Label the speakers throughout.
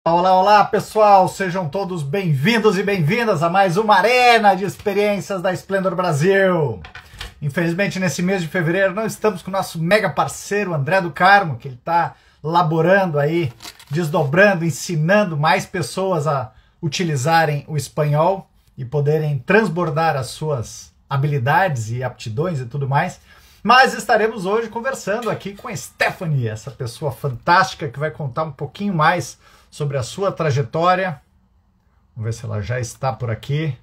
Speaker 1: Olá, olá, pessoal! Sejam todos bem-vindos e bem-vindas a mais uma arena de experiências da Splendor Brasil. Infelizmente, nesse mês de fevereiro, não estamos com o nosso mega parceiro André do Carmo, que ele está laborando aí, desdobrando, ensinando mais pessoas a utilizarem o espanhol e poderem transbordar as suas habilidades e aptidões e tudo mais. Mas estaremos hoje conversando aqui com a Stephanie, essa pessoa fantástica que vai contar um pouquinho mais sobre a sua trajetória. Vamos ver se ela já está por aqui.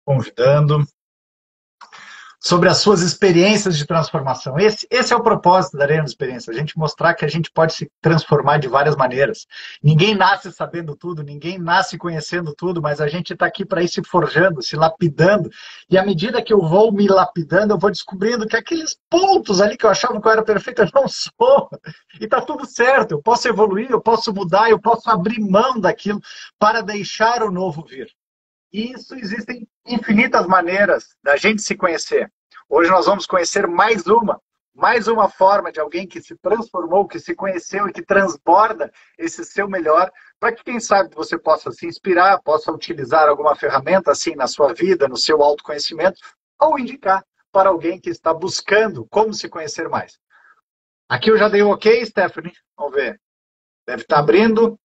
Speaker 1: Convidando. Sobre as suas experiências de transformação. Esse é o propósito da Arena de Experiência, a gente mostrar que a gente pode se transformar de várias maneiras. Ninguém nasce sabendo tudo, ninguém nasce conhecendo tudo, mas a gente está aqui para ir se forjando, se lapidando, e à medida que eu vou me lapidando, eu vou descobrindo que aqueles pontos ali que eu achava que eu era perfeito, eu não sou. E está tudo certo, eu posso evoluir, eu posso mudar, eu posso abrir mão daquilo para deixar o novo vir. E isso existem infinitas maneiras da gente se conhecer. Hoje nós vamos conhecer mais uma forma de alguém que se transformou, que se conheceu e que transborda esse seu melhor, para que, quem sabe, você possa se inspirar, possa utilizar alguma ferramenta assim na sua vida, no seu autoconhecimento, ou indicar para alguém que está buscando como se conhecer mais. Aqui eu já dei um ok, Stephanie? Vamos ver. Deve estar abrindo.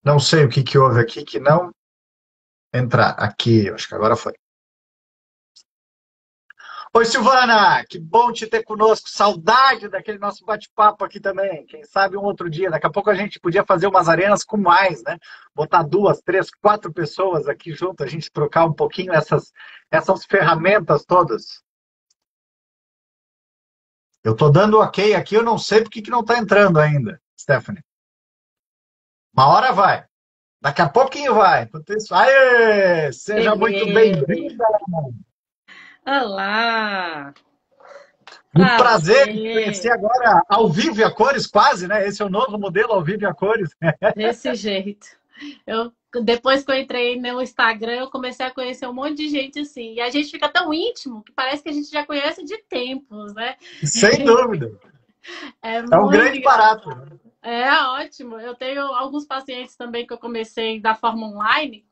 Speaker 1: Não sei o que houve aqui que não entrar. Aqui, acho que agora foi. Oi, Silvana! Que bom te ter conosco. Saudade daquele nosso bate-papo aqui também. Quem sabe um outro dia. Daqui a pouco a gente podia fazer umas arenas com mais, né? Botar 2, 3, 4 pessoas aqui junto, a gente trocar um pouquinho essas ferramentas todas. Eu tô dando ok aqui, eu não sei por que não tá entrando ainda, Stephanie. Uma hora vai. Daqui a pouquinho vai. Enquanto isso, aê! Seja muito
Speaker 2: Cheguei!
Speaker 1: bem-vinda.
Speaker 2: Olá!
Speaker 1: Muito prazer em te conhecer
Speaker 2: Prazer!
Speaker 1: agora ao vivo e a cores, quase, né? Esse é o novo modelo ao vivo e a cores.
Speaker 2: Desse jeito. Eu, depois que eu entrei no Instagram, eu comecei a conhecer um monte de gente assim. E a gente fica tão íntimo que parece que a gente já conhece de tempos, né?
Speaker 1: Sem dúvida.
Speaker 2: É
Speaker 1: É um
Speaker 2: muito
Speaker 1: grande barato.
Speaker 2: engraçado. É ótimo. Eu tenho alguns pacientes também que eu comecei da forma online.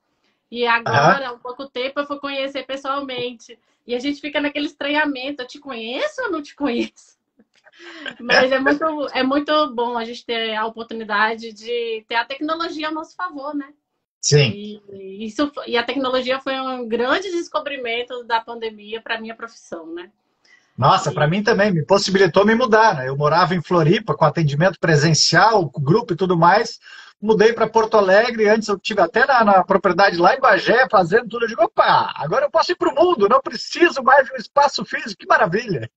Speaker 2: E
Speaker 1: Aham.
Speaker 2: agora, há pouco tempo, eu fui conhecer pessoalmente. E a gente fica naquele estranhamento. Eu te conheço ou não te conheço? Mas é muito bom a gente ter a oportunidade de ter a tecnologia ao nosso favor, né?
Speaker 1: Sim.
Speaker 2: E a tecnologia foi um grande descobrimento da pandemia para a minha profissão, né?
Speaker 1: Nossa, para
Speaker 2: E,
Speaker 1: mim também, me possibilitou me mudar, né? Eu morava em Floripa com atendimento presencial, com grupo e tudo mais. Mudei para Porto Alegre, antes eu tive até na propriedade lá em Bagé, fazendo tudo. Eu digo, opa, agora eu posso ir para o mundo, não preciso mais de um espaço físico, que maravilha.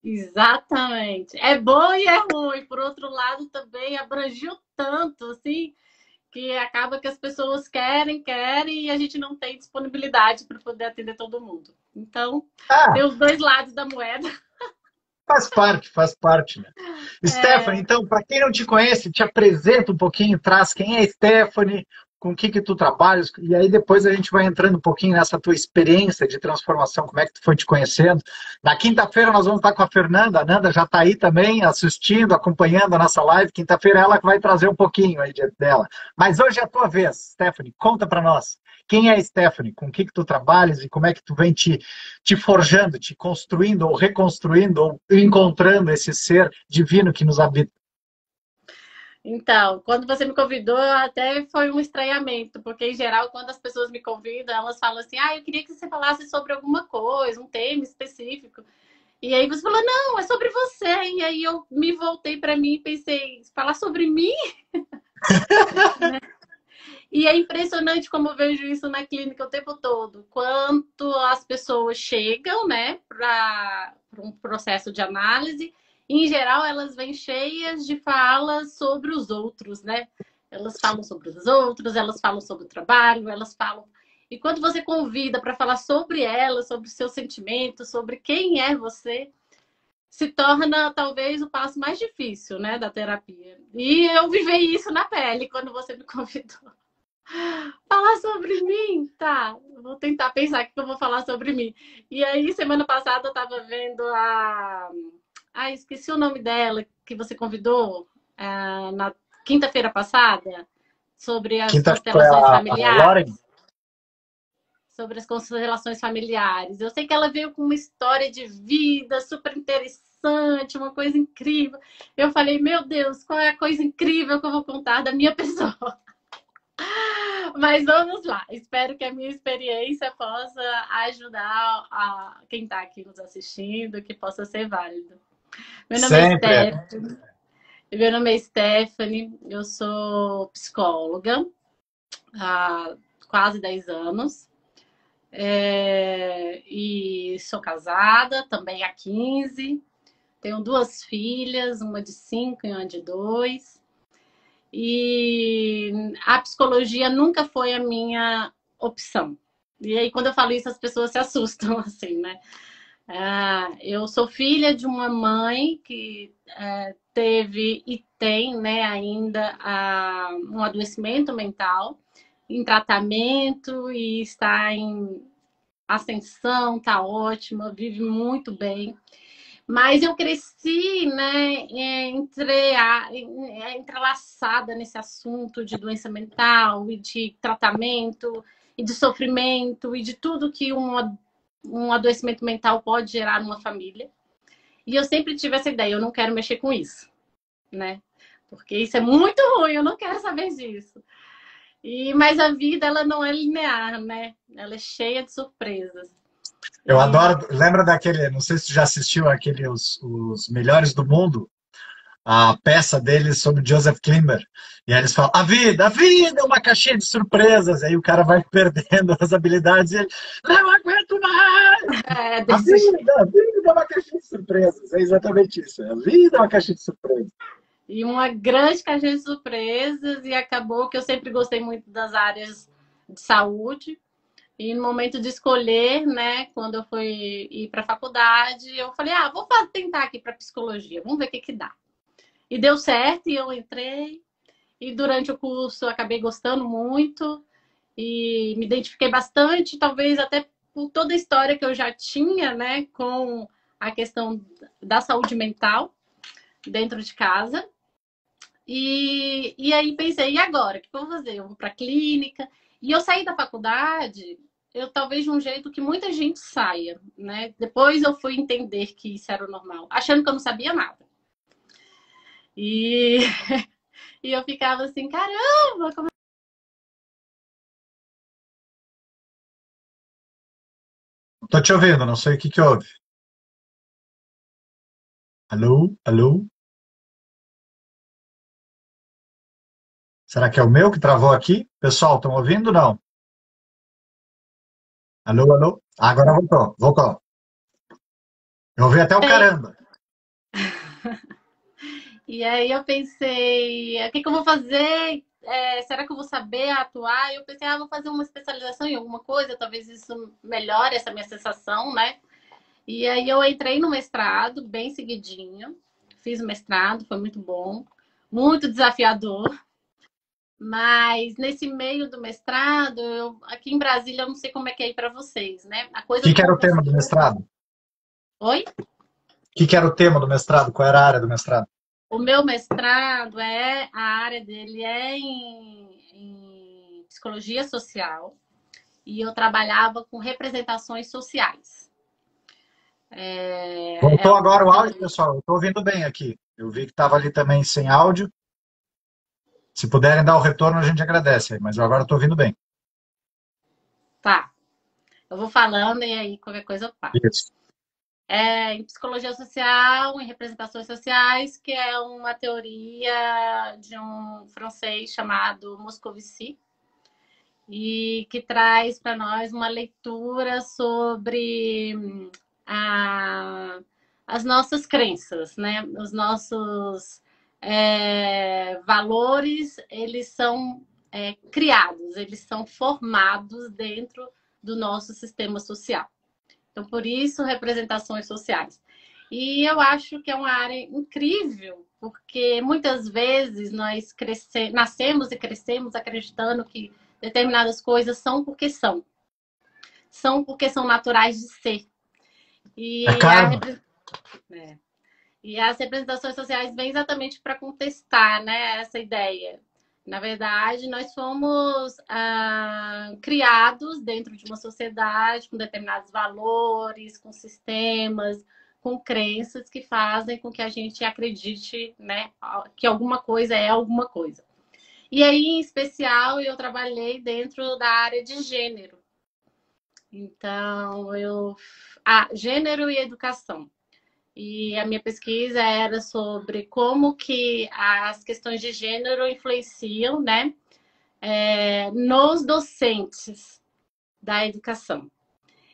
Speaker 2: exatamente. É bom e é ruim. Por outro lado, também abrangiu tanto, assim, que acaba que as pessoas querem e a gente não tem disponibilidade para poder atender todo mundo. Então, tem
Speaker 1: Ah,
Speaker 2: os dois lados da moeda.
Speaker 1: faz parte, né? Stephanie,
Speaker 2: É,
Speaker 1: então, para quem não te conhece, te apresenta um pouquinho, traz quem é Stephanie, com o que tu trabalhas, e aí depois a gente vai entrando um pouquinho nessa tua experiência de transformação, como é que tu foi te conhecendo. Na quinta-feira nós vamos estar com a Fernanda, a Nanda já está aí também assistindo, acompanhando a nossa live, quinta-feira ela que vai trazer um pouquinho aí dela. Mas hoje é a tua vez, Stephanie, conta para nós. Quem é a Stephanie? Com o que tu trabalhas e como é que tu vem te forjando, te construindo ou reconstruindo ou encontrando esse ser divino que nos habita.
Speaker 2: então, quando você me convidou, até foi um estranhamento, porque em geral, quando as pessoas me convidam, elas falam assim: ah, eu queria que você falasse sobre alguma coisa, um tema específico. E aí você falou: não, é sobre você. E aí eu me voltei para mim e pensei: falar sobre mim? E é impressionante como eu vejo isso na clínica o tempo todo. Quanto as pessoas chegam, né, para um processo de análise, e, em geral elas vêm cheias de falas sobre os outros, né? Elas falam sobre os outros, elas falam sobre o trabalho, elas falam. E quando você convida para falar sobre ela, sobre os seus sentimentos, sobre quem é você, se torna talvez o passo mais difícil, né, da terapia. E eu vivi isso na pele quando você me convidou. Falar sobre mim? Tá, vou tentar pensar o que eu vou falar sobre mim. E aí, semana passada, eu tava vendo a. Ah, esqueci o nome dela, que você convidou. na quinta-feira passada sobre as
Speaker 1: Quinta foi
Speaker 2: constelações
Speaker 1: a Lauren?
Speaker 2: familiares. Sobre as constelações familiares. Eu sei que ela veio com uma história de vida super interessante, uma coisa incrível. Eu falei, meu Deus, qual é a coisa incrível que eu vou contar da minha pessoa? Mas vamos lá. Espero que a minha experiência possa ajudar a quem está aqui nos assistindo, que possa ser válido. Meu nome é
Speaker 1: Sempre.
Speaker 2: Stephanie. Meu nome é Stephanie. Eu sou psicóloga há quase 10 anos. E sou casada também há 15. Tenho 2 filhas, uma de 5 e uma de 2. E a psicologia nunca foi a minha opção. E aí, quando eu falo isso, as pessoas se assustam, assim, né? Eu sou filha de uma mãe que teve e tem, né, ainda um adoecimento mental em tratamento e está em ascensão, está ótima, vive muito bem. Mas eu cresci, né, entrelaçada nesse assunto de doença mental e de tratamento e de sofrimento e de tudo que um adoecimento mental pode gerar numa família. E eu sempre tive essa ideia, eu não quero mexer com isso, né? Porque isso é muito ruim, eu não quero saber disso. Mas a vida, ela não é linear, né? Ela é cheia de surpresas.
Speaker 1: Eu adoro. Lembra daquele, não sei se tu já assistiu aquele os Melhores do Mundo, a peça deles sobre Joseph Klimber. E aí eles falam: a vida é uma caixinha de surpresas. Aí o cara vai perdendo as habilidades e ele, não aguento mais! A vida é uma caixinha de surpresas. É exatamente isso. A vida é uma caixinha de surpresas.
Speaker 2: E uma grande caixinha de surpresas, e acabou que eu sempre gostei muito das áreas de saúde. E no momento de escolher, né, quando eu fui ir para a faculdade, eu falei, vou tentar aqui para psicologia, vamos ver o que dá. E deu certo, e eu entrei. E durante o curso eu acabei gostando muito e me identifiquei bastante, talvez até por toda a história que eu já tinha, né, com a questão da saúde mental dentro de casa. E aí pensei, e agora? O que eu vou fazer? Eu vou para a clínica. E eu saí da faculdade, eu talvez de um jeito que muita gente saia, né? Depois eu fui entender que isso era o normal, achando que eu não sabia nada. E, e eu ficava assim, caramba, como...
Speaker 1: Tô te ouvindo, não sei o que houve. Alô? Alô? Será que é o meu que travou aqui? Pessoal, estão ouvindo ou não? Alô, alô? Agora voltou, voltou. Eu ouvi até o caramba.
Speaker 2: E aí eu pensei, o que eu vou fazer? Será que eu vou saber atuar? E eu pensei, vou fazer uma especialização em alguma coisa, talvez isso melhore essa minha sensação, né? E aí eu entrei no mestrado, bem seguidinho. Fiz o mestrado, foi muito bom, muito desafiador. Mas nesse meio do mestrado, aqui em Brasília, eu não sei como é que é aí para vocês, né? A
Speaker 1: O
Speaker 2: coisa
Speaker 1: que
Speaker 2: do
Speaker 1: que era o tema
Speaker 2: concurso.
Speaker 1: do mestrado?
Speaker 2: Oi?
Speaker 1: O que que era o tema do mestrado? Qual era a área do mestrado?
Speaker 2: O meu mestrado a área dele é em psicologia social e eu trabalhava com representações sociais.
Speaker 1: Voltou agora o áudio, pessoal? Eu estou ouvindo bem aqui. Eu vi que estava ali também sem áudio. Se puderem dar o retorno, a gente agradece, mas eu agora estou ouvindo bem.
Speaker 2: Tá. Eu vou falando e aí qualquer coisa eu falo.
Speaker 1: Isso.
Speaker 2: Em psicologia social, em representações sociais, que é uma teoria de um francês chamado Moscovici, e que traz para nós uma leitura sobre as nossas crenças, né? Os nossos valores, eles são criados, eles são formados dentro do nosso sistema social. Então, por isso, representações sociais. E eu acho que é uma área incrível, porque muitas vezes nós nascemos e crescemos acreditando que determinadas coisas são porque são. São porque são naturais de ser. E
Speaker 1: É karma.
Speaker 2: E as representações sociais vêm exatamente para contestar, né, essa ideia. Na verdade, nós fomos criados dentro de uma sociedade com determinados valores, com sistemas, com crenças que fazem com que a gente acredite, né, que alguma coisa é alguma coisa. E aí, em especial, eu trabalhei dentro da área de gênero. Então, gênero e educação. E a minha pesquisa era sobre como que as questões de gênero influenciam, né, nos docentes da educação.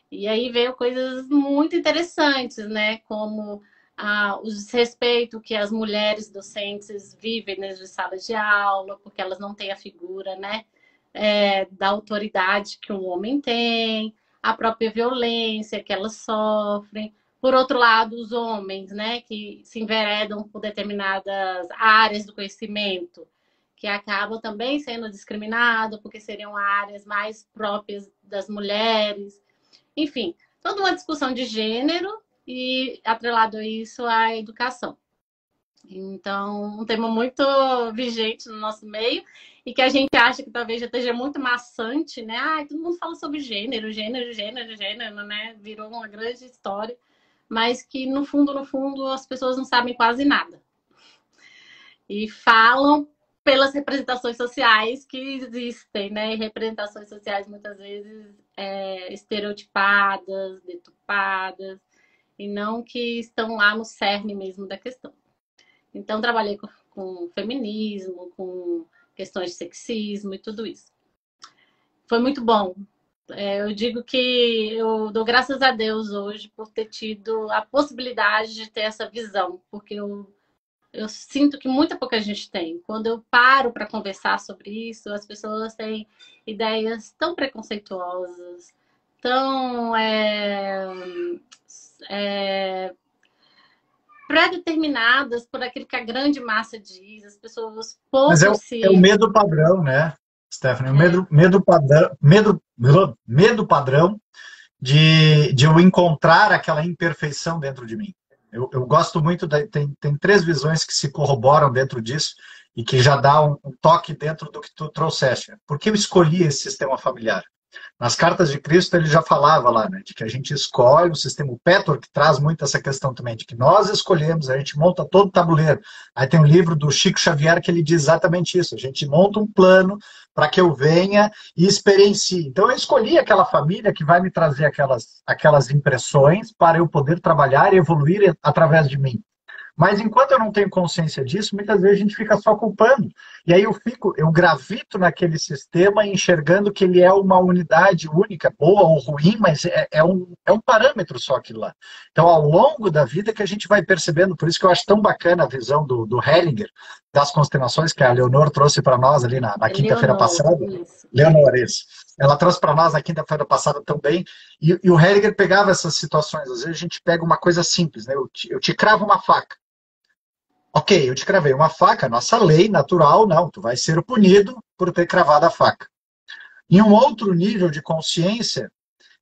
Speaker 2: E aí veio coisas muito interessantes, né, como o desrespeito que as mulheres docentes vivem nas salas de aula, porque elas não têm a figura, né, da autoridade que um homem tem, a própria violência que elas sofrem. Por outro lado, os homens, né, que se enveredam por determinadas áreas do conhecimento, que acabam também sendo discriminados, porque seriam áreas mais próprias das mulheres. Enfim, toda uma discussão de gênero e, atrelado a isso, a educação. Então, um tema muito vigente no nosso meio e que a gente acha que talvez já esteja muito maçante, né? Todo mundo fala sobre gênero, né? Virou uma grande história, mas que no fundo, as pessoas não sabem quase nada. E falam pelas representações sociais que existem, né? E representações sociais muitas vezes estereotipadas, deturpadas, e não que estão lá no cerne mesmo da questão. Então, trabalhei com feminismo, com questões de sexismo e tudo isso. Foi muito bom. Eu digo que eu dou graças a Deus hoje por ter tido a possibilidade de ter essa visão, porque eu sinto que muita pouca gente tem. Quando eu paro para conversar sobre isso, as pessoas têm ideias tão preconceituosas, tão pré-determinadas por aquilo que a grande massa diz. As pessoas
Speaker 1: Mas
Speaker 2: pouco
Speaker 1: é o medo padrão, né, Stephanie? O medo padrão de eu encontrar aquela imperfeição dentro de mim. Eu gosto muito, tem três visões que se corroboram dentro disso e que já dá um toque dentro do que tu trouxeste. Por que eu escolhi esse sistema familiar? Nas cartas de Cristo ele já falava lá, né, de que a gente escolhe o sistema, o Petor que traz muito essa questão também, de que nós escolhemos, a gente monta todo o tabuleiro. Aí tem um livro do Chico Xavier que ele diz exatamente isso, a gente monta um plano para que eu venha e experiencie. Então eu escolhi aquela família que vai me trazer aquelas impressões para eu poder trabalhar e evoluir através de mim. Mas enquanto eu não tenho consciência disso, muitas vezes a gente fica só culpando. E aí eu gravito naquele sistema enxergando que ele é uma unidade única, boa ou ruim, mas é um parâmetro só aquilo lá. Então, ao longo da vida que a gente vai percebendo, por isso que eu acho tão bacana a visão do Hellinger, das constelações que a Leonor trouxe para nós ali na quinta-feira passada.
Speaker 2: Isso.
Speaker 1: Leonor, isso. Ela trouxe para nós na quinta-feira passada também. E o Hellinger pegava essas situações. Às vezes a gente pega uma coisa simples, né? Eu te cravo uma faca. Ok, eu te cravei uma faca, nossa lei natural, não, tu vai ser punido por ter cravado a faca. Em um outro nível de consciência,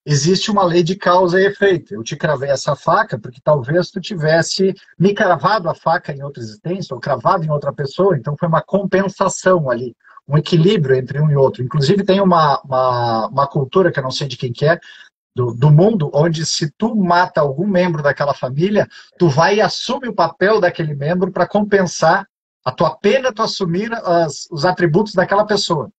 Speaker 1: existe uma lei de causa e efeito. Eu te cravei essa faca porque talvez tu tivesse me cravado a faca em outra existência, ou cravado em outra pessoa, então foi uma compensação ali, um equilíbrio entre um e outro. Inclusive tem uma cultura, que eu não sei de quem que é, do mundo, onde se tu mata algum membro daquela família, tu vai e assume o papel daquele membro para compensar a tua pena, tu assumir os atributos daquela pessoa.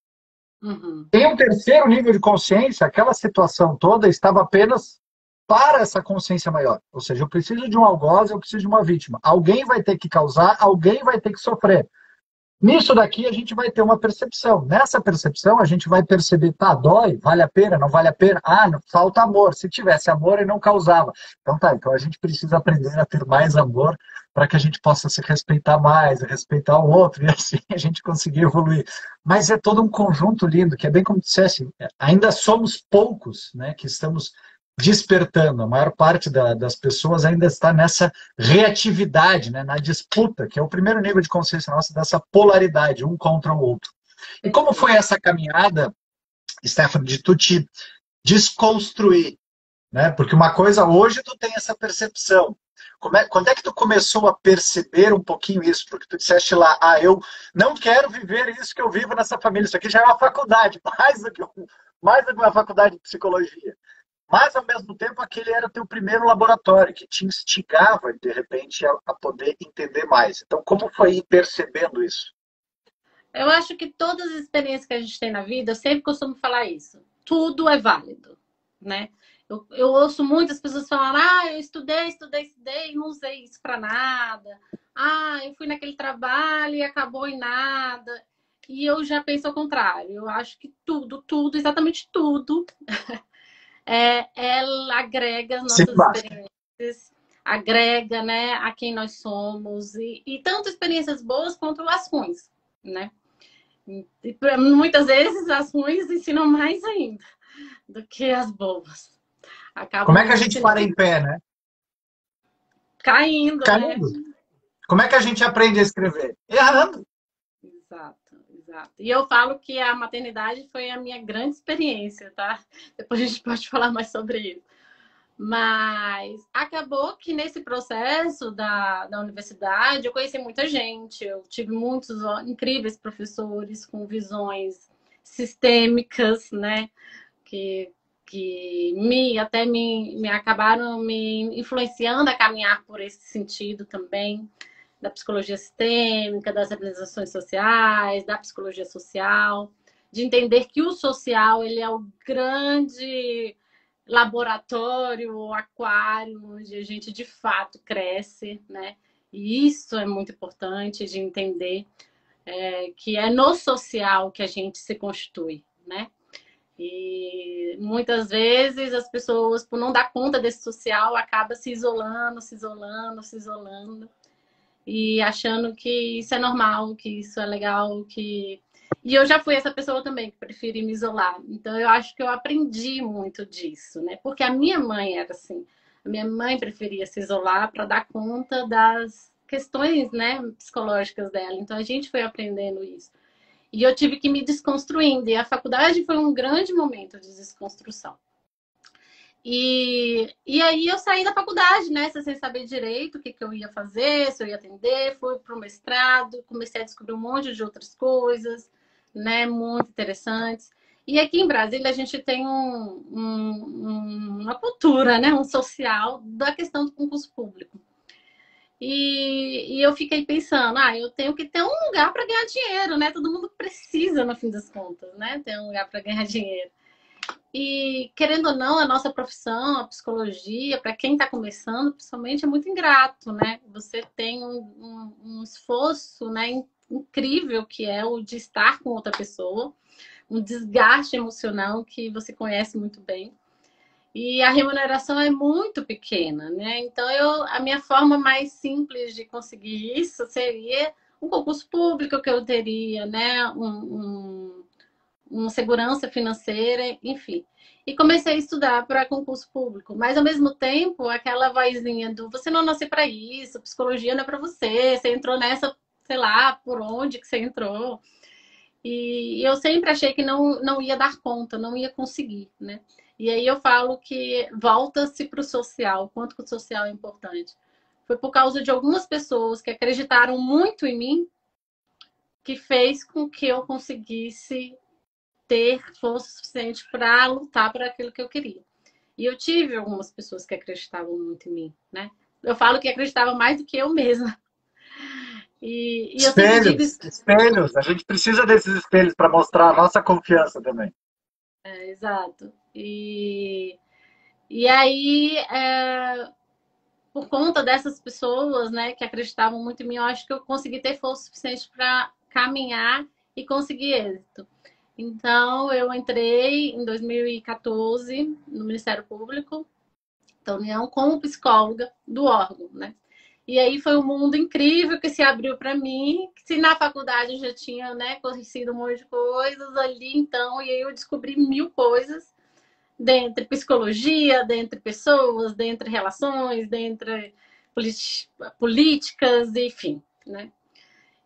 Speaker 2: Uhum.
Speaker 1: Tem um terceiro nível de consciência, aquela situação toda estava apenas para essa consciência maior. Ou seja, eu preciso de um algoz, eu preciso de uma vítima. Alguém vai ter que causar, alguém vai ter que sofrer. Nisso daqui a gente vai ter uma percepção. Nessa percepção a gente vai perceber, tá, dói, vale a pena, não vale a pena? Falta amor. Se tivesse amor, ele não causava. Então a gente precisa aprender a ter mais amor para que a gente possa se respeitar mais, respeitar o outro e assim a gente conseguir evoluir. Mas é todo um conjunto lindo, que é bem como dissesse, ainda somos poucos, né, que estamos despertando. A maior parte das pessoas ainda está nessa reatividade, né, na disputa, que é o primeiro nível de consciência nossa, dessa polaridade, um contra o outro. E como foi essa caminhada, Stephanie, de tu te desconstruir? Né? Porque uma coisa, hoje tu tem essa percepção. Quando é que tu começou a perceber um pouquinho isso? Porque tu disseste lá, eu não quero viver isso que eu vivo nessa família. Isso aqui já é uma faculdade, mais do que uma faculdade de psicologia. Mas, ao mesmo tempo, aquele era o teu primeiro laboratório, que te instigava, de repente, a poder entender mais. Então, como foi ir percebendo isso?
Speaker 2: Eu acho que todas as experiências que a gente tem na vida, eu sempre costumo falar isso. Tudo é válido, né? Eu ouço muitas pessoas falando, eu estudei, não usei isso para nada. Eu fui naquele trabalho e acabou em nada. E eu já penso ao contrário. Eu acho que tudo, exatamente tudo, ela agrega as
Speaker 1: Sim,
Speaker 2: nossas experiências, agrega, né, a quem nós somos. E tanto experiências boas quanto as ruins, né? E muitas vezes as ruins ensinam mais ainda do que as boas.
Speaker 1: como
Speaker 2: Acabam
Speaker 1: é que a
Speaker 2: nos
Speaker 1: gente para
Speaker 2: ensinando.
Speaker 1: em pé, né?
Speaker 2: Caindo, né?
Speaker 1: Caindo. Como é que a gente aprende a escrever? Errando.
Speaker 2: Exato, exato. E eu falo que a maternidade foi a minha grande experiência, tá? Depois a gente pode falar mais sobre isso. Mas acabou que nesse processo da universidade eu conheci muita gente, eu tive muitos incríveis professores com visões sistêmicas, né? Que, que me acabaram me influenciando a caminhar por esse sentido também, da psicologia sistêmica, das organizações sociais, da psicologia social, de entender que o social ele é o grande laboratório ou aquário onde a gente de fato cresce, né? E isso é muito importante de entender, que é no social que a gente se constitui, né? E muitas vezes as pessoas, por não dar conta desse social, acabam se isolando e achando que isso é normal, que isso é legal, que... E eu já fui essa pessoa também que preferi me isolar. Então eu acho que eu aprendi muito disso, né? Porque a minha mãe era assim. A minha mãe preferia se isolar para dar conta das questões, né, psicológicas dela. Então a gente foi aprendendo isso. E eu tive que me desconstruindo. E a faculdade foi um grande momento de desconstrução. E aí eu saí da faculdade, né? Sem saber direito o que eu ia fazer, se eu ia atender, fui para o mestrado, comecei a descobrir um monte de outras coisas, né? Muito interessantes. E aqui em Brasília a gente tem uma cultura, né? Um social da questão do concurso público. E eu fiquei pensando, eu tenho que ter um lugar para ganhar dinheiro, né? Todo mundo precisa, no fim das contas, né? Ter um lugar para ganhar dinheiro. E, querendo ou não, a nossa profissão, a psicologia, para quem está começando, principalmente, é muito ingrato, né? Você tem um esforço, né, incrível, que é o de estar com outra pessoa, um desgaste emocional que você conhece muito bem. E a remuneração é muito pequena, né? Então, a minha forma mais simples de conseguir isso seria um concurso público que eu teria, né? Uma segurança financeira, enfim. E comecei a estudar para concurso público, mas ao mesmo tempo, aquela vozinha do você não nasceu para isso, psicologia não é para você entrou nessa, sei lá, por onde que você entrou. E eu sempre achei que não ia dar conta, não ia conseguir, né? E aí eu falo que volta-se para o social, quanto que o social é importante. Foi por causa de algumas pessoas que acreditaram muito em mim que fez com que eu conseguisse ter força suficiente para lutar por aquilo que eu queria. E eu tive algumas pessoas que acreditavam muito em mim, né? Eu falo que acreditavam mais do que eu mesma. E eu sempre digo
Speaker 1: Espelhos,
Speaker 2: isso.
Speaker 1: espelhos. A gente precisa desses espelhos para mostrar a nossa confiança também.
Speaker 2: Exato. E aí, por conta dessas pessoas, né, que acreditavam muito em mim, eu acho que eu consegui ter força suficiente para caminhar e conseguir êxito. Então, eu entrei em 2014 no Ministério Público da União como psicóloga do órgão, né? E aí foi um mundo incrível que se abriu para mim. Se na faculdade eu já tinha, né, conhecido um monte de coisas ali, então, e aí eu descobri mil coisas dentre psicologia, dentre pessoas, dentre relações, dentre políticas, enfim, né?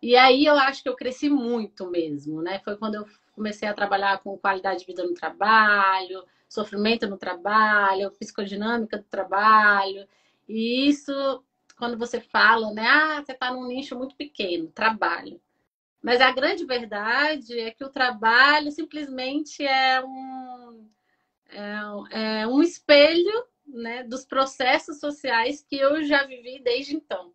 Speaker 2: E aí eu acho que eu cresci muito mesmo, né? Foi quando eu comecei a trabalhar com qualidade de vida no trabalho, sofrimento no trabalho, psicodinâmica do trabalho. E isso quando você fala, né? Ah, você está num nicho muito pequeno, trabalho. Mas a grande verdade é que o trabalho simplesmente é um espelho, né, dos processos sociais que eu já vivi desde então.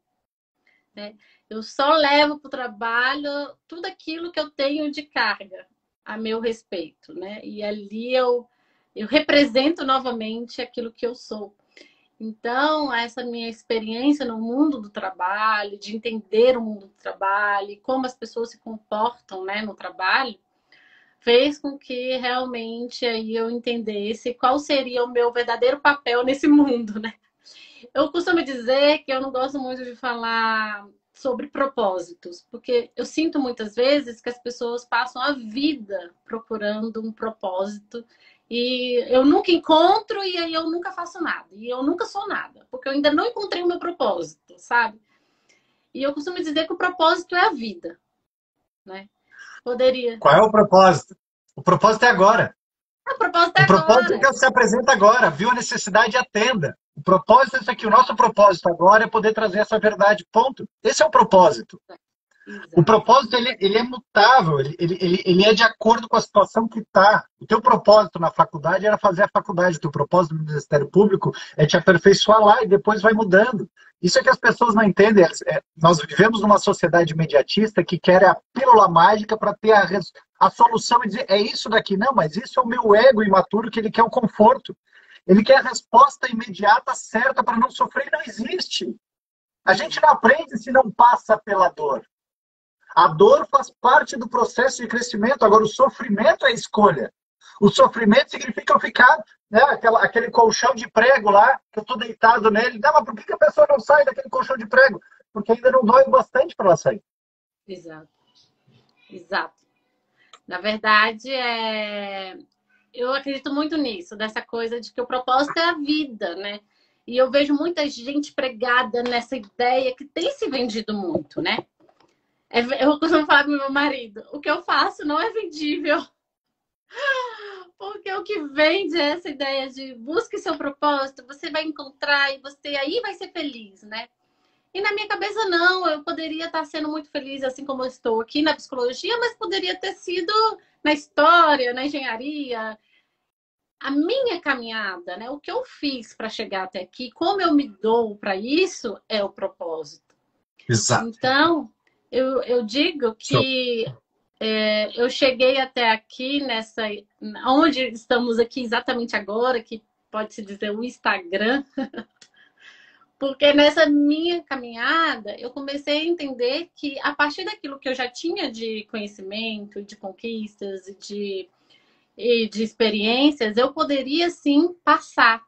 Speaker 2: Né? Eu só levo para o trabalho tudo aquilo que eu tenho de carga a meu respeito. Né? E ali eu represento novamente aquilo que eu sou. Então, essa minha experiência no mundo do trabalho, de entender o mundo do trabalho e como as pessoas se comportam, né, no trabalho, fez com que realmente aí eu entendesse qual seria o meu verdadeiro papel nesse mundo, né? Eu costumo dizer que eu não gosto muito de falar sobre propósitos, porque eu sinto muitas vezes que as pessoas passam a vida procurando um propósito e eu nunca encontro e aí eu nunca faço nada. E eu nunca sou nada, porque eu ainda não encontrei o meu propósito, sabe? E eu costumo dizer que o propósito é a vida, né? Poderia.
Speaker 1: Qual é o propósito? O propósito é agora.
Speaker 2: O propósito é
Speaker 1: O propósito é
Speaker 2: agora.
Speaker 1: que se apresenta agora. Viu a necessidade e atenda. O propósito é isso aqui. O nosso propósito agora é poder trazer essa verdade. Ponto. Esse é o propósito. O
Speaker 2: Exato.
Speaker 1: propósito ele é mutável, ele é de acordo com a situação que está. O teu propósito na faculdade era fazer a faculdade, o teu propósito no Ministério Público é te aperfeiçoar lá e depois vai mudando. Isso é que as pessoas não entendem. Nós vivemos numa sociedade imediatista que quer a pílula mágica para ter a solução e dizer, é isso daqui. Não, mas isso é o meu ego imaturo que ele quer o conforto. Ele quer a resposta imediata certa para não sofrer e não existe. A gente não aprende se não passa pela dor. A dor faz parte do processo de crescimento. Agora, o sofrimento é a escolha. O sofrimento significa eu ficar, né, aquele colchão de prego lá, que eu estou deitado nele. Não, mas por que a pessoa não sai daquele colchão de prego? Porque ainda não dói bastante para ela sair.
Speaker 2: Exato. Exato. Na verdade, eu acredito muito nisso, dessa coisa de que o propósito é a vida, né? E eu vejo muita gente pregada nessa ideia que tem se vendido muito, né? Eu costumo falar pro meu marido, o que eu faço não é vendível. Porque o que vende é essa ideia de busque seu propósito, você vai encontrar e você aí vai ser feliz, né? E na minha cabeça, não, eu poderia estar sendo muito feliz assim como eu estou aqui na psicologia, mas poderia ter sido na história, na engenharia. A minha caminhada, né? O que eu fiz para chegar até aqui, como eu me dou para isso, é o propósito.
Speaker 1: Exato.
Speaker 2: Então, eu digo
Speaker 1: Show.
Speaker 2: que eu cheguei até aqui onde estamos aqui exatamente agora, que pode-se dizer o Instagram, porque nessa minha caminhada eu comecei a entender que a partir daquilo que eu já tinha de conhecimento, de conquistas e de experiências, eu poderia sim passar.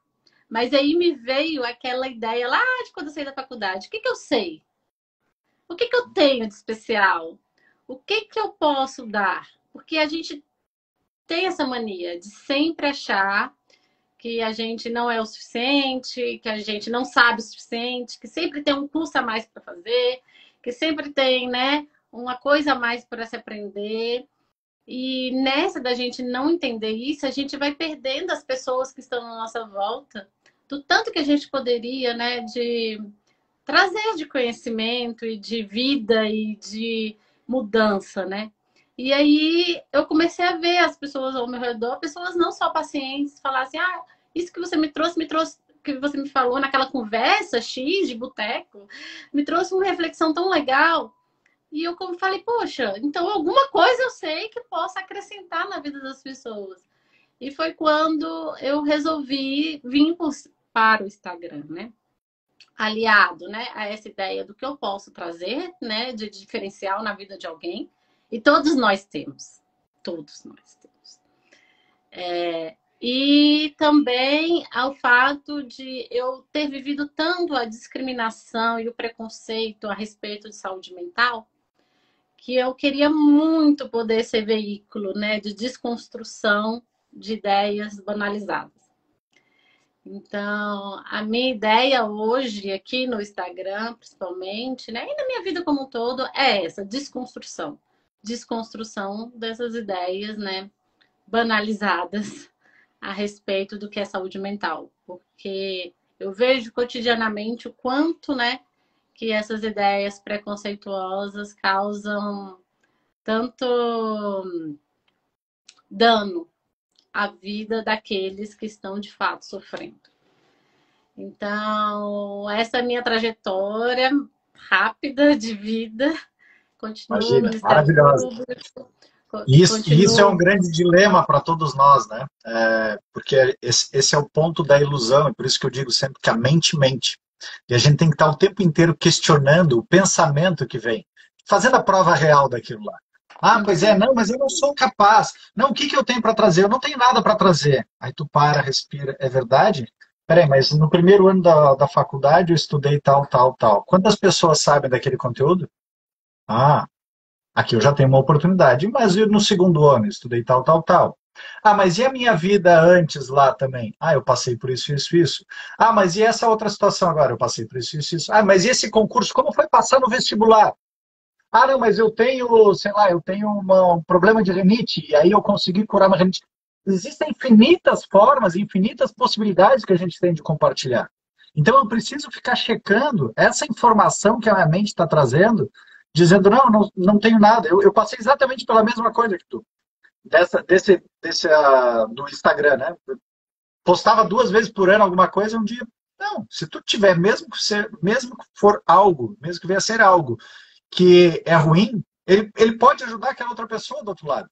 Speaker 2: Mas aí me veio aquela ideia lá de quando eu saí da faculdade. O que eu sei? O que eu tenho de especial? O que eu posso dar? Porque a gente tem essa mania de sempre achar que a gente não é o suficiente, que a gente não sabe o suficiente, que sempre tem um curso a mais para fazer, que sempre tem, né, uma coisa a mais para se aprender. E nessa da gente não entender isso, a gente vai perdendo as pessoas que estão na nossa volta, do tanto que a gente poderia, né, de trazer de conhecimento e de vida e de mudança, né? E aí eu comecei a ver as pessoas ao meu redor, pessoas não só pacientes, falar assim, ah, isso que você me trouxe, que você me falou naquela conversa X de boteco, me trouxe uma reflexão tão legal. E eu como falei, poxa, então alguma coisa eu sei que possa acrescentar na vida das pessoas. E foi quando eu resolvi vir para o Instagram, né? Aliado, né, a essa ideia do que eu posso trazer, né, de diferencial na vida de alguém. E todos nós temos. Todos nós temos. E também ao fato de eu ter vivido tanto a discriminação e o preconceito a respeito de saúde mental, que eu queria muito poder ser veículo, né, de desconstrução de ideias banalizadas. Então, a minha ideia hoje, aqui no Instagram, principalmente, né, e na minha vida como um todo, é essa desconstrução. Desconstrução dessas ideias, né, banalizadas a respeito do que é saúde mental. Porque eu vejo cotidianamente o quanto, né, que essas ideias preconceituosas causam tanto dano à vida daqueles que estão de fato sofrendo. Então, essa é a minha trajetória rápida de vida. Continuo no
Speaker 1: Imagina,
Speaker 2: Ministério
Speaker 1: maravilhosa.
Speaker 2: Público.
Speaker 1: E isso é um
Speaker 2: Continuo.
Speaker 1: grande dilema para todos nós, né? Porque esse é o ponto da ilusão, e por isso que eu digo sempre que a mente mente. E a gente tem que estar o tempo inteiro questionando o pensamento que vem, fazendo a prova real daquilo lá. Ah, pois é, não, mas eu não sou capaz. Não, o que eu tenho para trazer? Eu não tenho nada para trazer. Aí tu para, respira. É verdade? Peraí, mas no primeiro ano da faculdade eu estudei tal, tal, tal. Quantas pessoas sabem daquele conteúdo? Ah, aqui eu já tenho uma oportunidade, mas eu no segundo ano estudei tal, tal, tal. Ah, mas e a minha vida antes lá também? Ah, eu passei por isso, isso, isso. Ah, mas e essa outra situação agora? Eu passei por isso, isso, isso. Ah, mas e esse concurso? Como foi passar no vestibular? Ah, não, mas eu tenho, sei lá, eu tenho um problema de rinite, e aí eu consegui curar uma rinite. Existem infinitas formas, infinitas possibilidades que a gente tem de compartilhar. Então eu preciso ficar checando essa informação que a minha mente está trazendo, dizendo, não tenho nada. Eu passei exatamente pela mesma coisa que tu. Do Instagram, né? Eu postava 2 vezes por ano alguma coisa, um dia. Não, se tu tiver, mesmo que for algo, mesmo que venha a ser algo que é ruim, ele pode ajudar aquela outra pessoa do outro lado.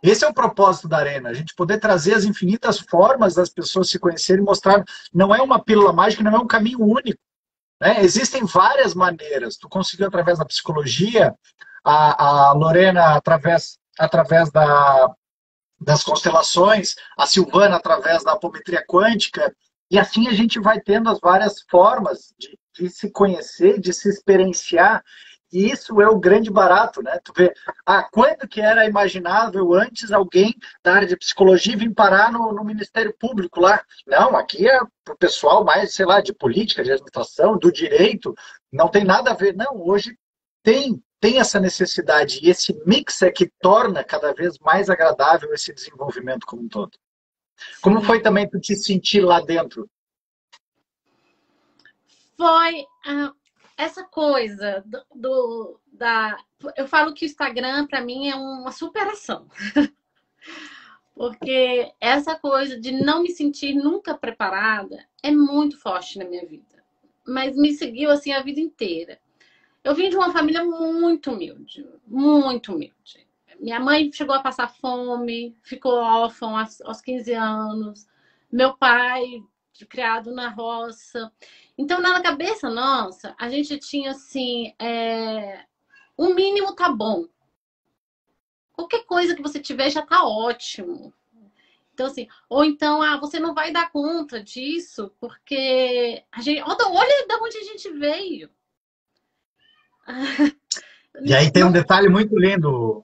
Speaker 1: Esse é o propósito da Arena, a gente poder trazer as infinitas formas das pessoas se conhecerem e mostrar, não é uma pílula mágica, não é um caminho único. Né? Existem várias maneiras. Tu conseguiu através da psicologia, a Lorena através das constelações, a Silvana através da apometria quântica, e assim a gente vai tendo as várias formas de se conhecer, de se experienciar, e isso é o grande barato, né? Tu vê, quando que era imaginável antes alguém da área de psicologia vir parar no Ministério Público lá? Não, aqui é para o pessoal mais, sei lá, de política, de administração, do direito, não tem nada a ver. Não, hoje tem essa necessidade, e esse mix é que torna cada vez mais agradável esse desenvolvimento como um todo. Como foi também tu te sentir lá dentro?
Speaker 2: Foi essa coisa eu falo que o Instagram para mim é uma superação. Porque essa coisa de não me sentir nunca preparada é muito forte na minha vida. Mas me seguiu assim a vida inteira. Eu vim de uma família muito humilde, muito humilde. Minha mãe chegou a passar fome, ficou órfã aos 15 anos. Meu pai, criado na roça. Então, na cabeça nossa, a gente tinha assim, o mínimo tá bom. Qualquer coisa que você tiver já tá ótimo. Então, assim, ou então, você não vai dar conta disso, porque a gente. Olha de onde a gente veio.
Speaker 1: E aí tem um detalhe muito lindo,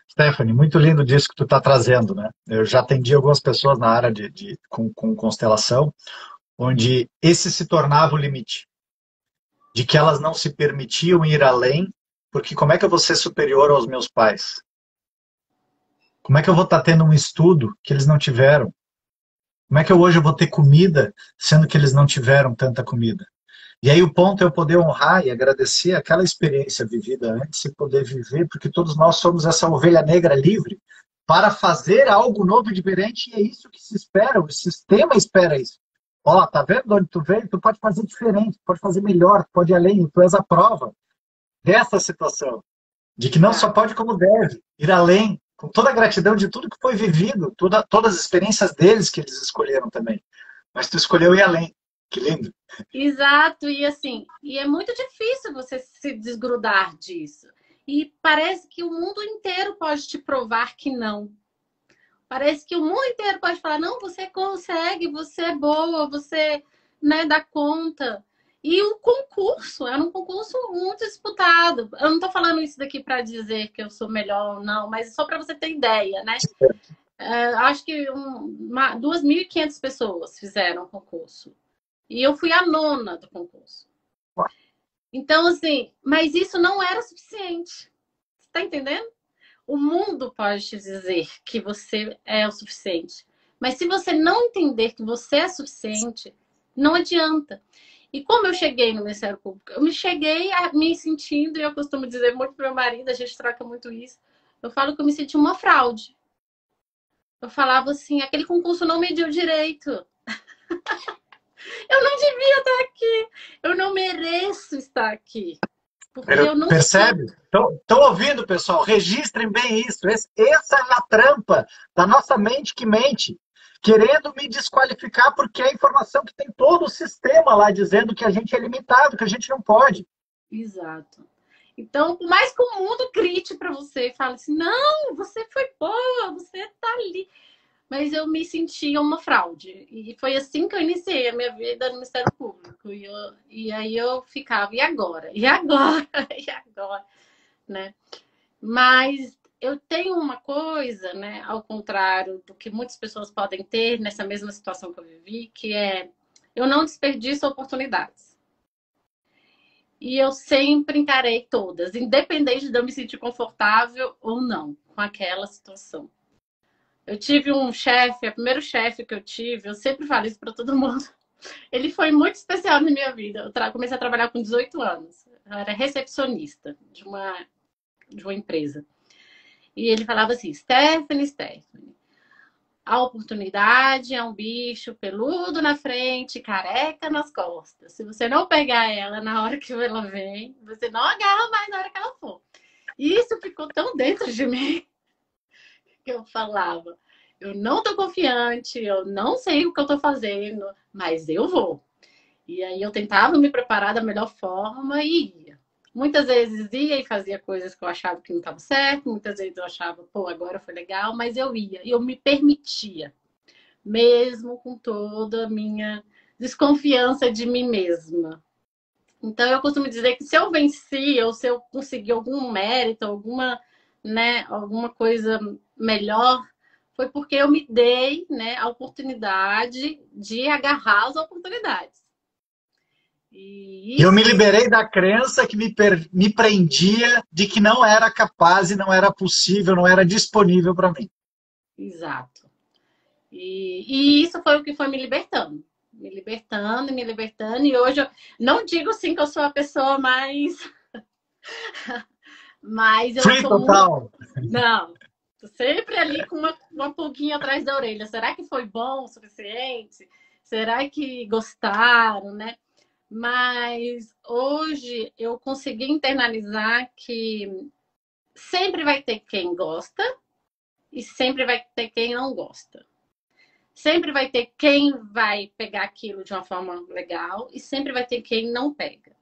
Speaker 1: Stephanie, muito lindo disso que tu está trazendo, né? Eu já atendi algumas pessoas na área com constelação, onde esse se tornava o limite, de que elas não se permitiam ir além, porque como é que eu vou ser superior aos meus pais? Como é que eu vou estar tendo um estudo que eles não tiveram? Como é que hoje eu vou ter comida, sendo que eles não tiveram tanta comida? E aí o ponto é eu poder honrar e agradecer aquela experiência vivida antes e poder viver, porque todos nós somos essa ovelha negra livre para fazer algo novo e diferente, e é isso que se espera, o sistema espera isso. Ó, tá vendo onde tu veio? Tu pode fazer diferente, pode fazer melhor, pode ir além, tu és a prova dessa situação, de que não só pode como deve, ir além, com toda a gratidão de tudo que foi vivido, todas as experiências deles que eles escolheram também. Mas tu escolheu ir além. Que lindo.
Speaker 2: Exato, e assim, e é muito difícil você se desgrudar disso. E parece que o mundo inteiro pode te provar que não. Parece que o mundo inteiro pode falar, não, você consegue, você é boa, você, né, dá conta. E o concurso, era um concurso muito disputado. Eu não estou falando isso daqui para dizer que eu sou melhor ou não, mas só para você ter ideia, né? Acho que 2.500 pessoas fizeram o concurso. E eu fui a nona do concurso. Então, assim, mas isso não era suficiente. Você tá entendendo? O mundo pode te dizer que você é o suficiente. Mas se você não entender que você é suficiente, não adianta. E como eu cheguei no Ministério Público? Eu me cheguei me sentindo, e eu costumo dizer muito para meu marido, a gente troca muito isso, eu falo que eu me senti uma fraude. Eu falava assim, aquele concurso não mediu direito. Eu não devia estar aqui. Eu não mereço estar aqui. Porque eu não
Speaker 1: Percebe? Estão ouvindo, pessoal? Registrem bem isso. Essa é a trampa da nossa mente que mente. Querendo me desqualificar porque é a informação que tem todo o sistema lá dizendo que a gente é limitado, que a gente não pode.
Speaker 2: Exato. Então, por mais que o mundo grite para você e fale assim, não, você foi boa, você tá ali. Mas eu me sentia uma fraude. E foi assim que eu iniciei a minha vida no Ministério Público. E aí eu ficava, e agora? E agora? E agora? Né? Mas eu tenho uma coisa, né, ao contrário do que muitas pessoas podem ter nessa mesma situação que eu vivi, que é eu não desperdiço oportunidades. E eu sempre encarei todas, independente de eu me sentir confortável ou não com aquela situação. Eu tive um chefe, o primeiro chefe que eu tive, eu sempre falo isso para todo mundo. Ele foi muito especial na minha vida. Eu comecei a trabalhar com 18 anos. Eu era recepcionista de uma empresa. E ele falava assim, Stephanie, a oportunidade é um bicho peludo na frente, careca nas costas. Se você não pegar ela na hora que ela vem, você não agarra mais na hora que ela for. E isso ficou tão dentro de mim que eu falava, eu não tô confiante, eu não sei o que eu tô fazendo, mas eu vou. E aí eu tentava me preparar da melhor forma e ia. Muitas vezes ia e fazia coisas que eu achava que não estava certo, muitas vezes eu achava, pô, agora foi legal, mas eu ia. E eu me permitia, mesmo com toda a minha desconfiança de mim mesma. Então eu costumo dizer que se eu venci, ou se eu consegui algum mérito, alguma coisa melhor, foi porque eu me dei, né, a oportunidade de agarrar as oportunidades.
Speaker 1: E eu me liberei da crença que me prendia de que não era capaz e não era possível, não era disponível para mim.
Speaker 2: Exato. E isso foi o que foi me libertando. Me libertando, me libertando. E hoje eu não digo sim que eu sou a pessoa mais... Mas eu
Speaker 1: Free
Speaker 2: sou
Speaker 1: total.
Speaker 2: muito... Não. Tô sempre ali com uma pulguinha atrás da orelha. Será que foi bom o suficiente? Será que gostaram, né? Mas hoje eu consegui internalizar que sempre vai ter quem gosta e sempre vai ter quem não gosta. Sempre vai ter quem vai pegar aquilo de uma forma legal e sempre vai ter quem não pega.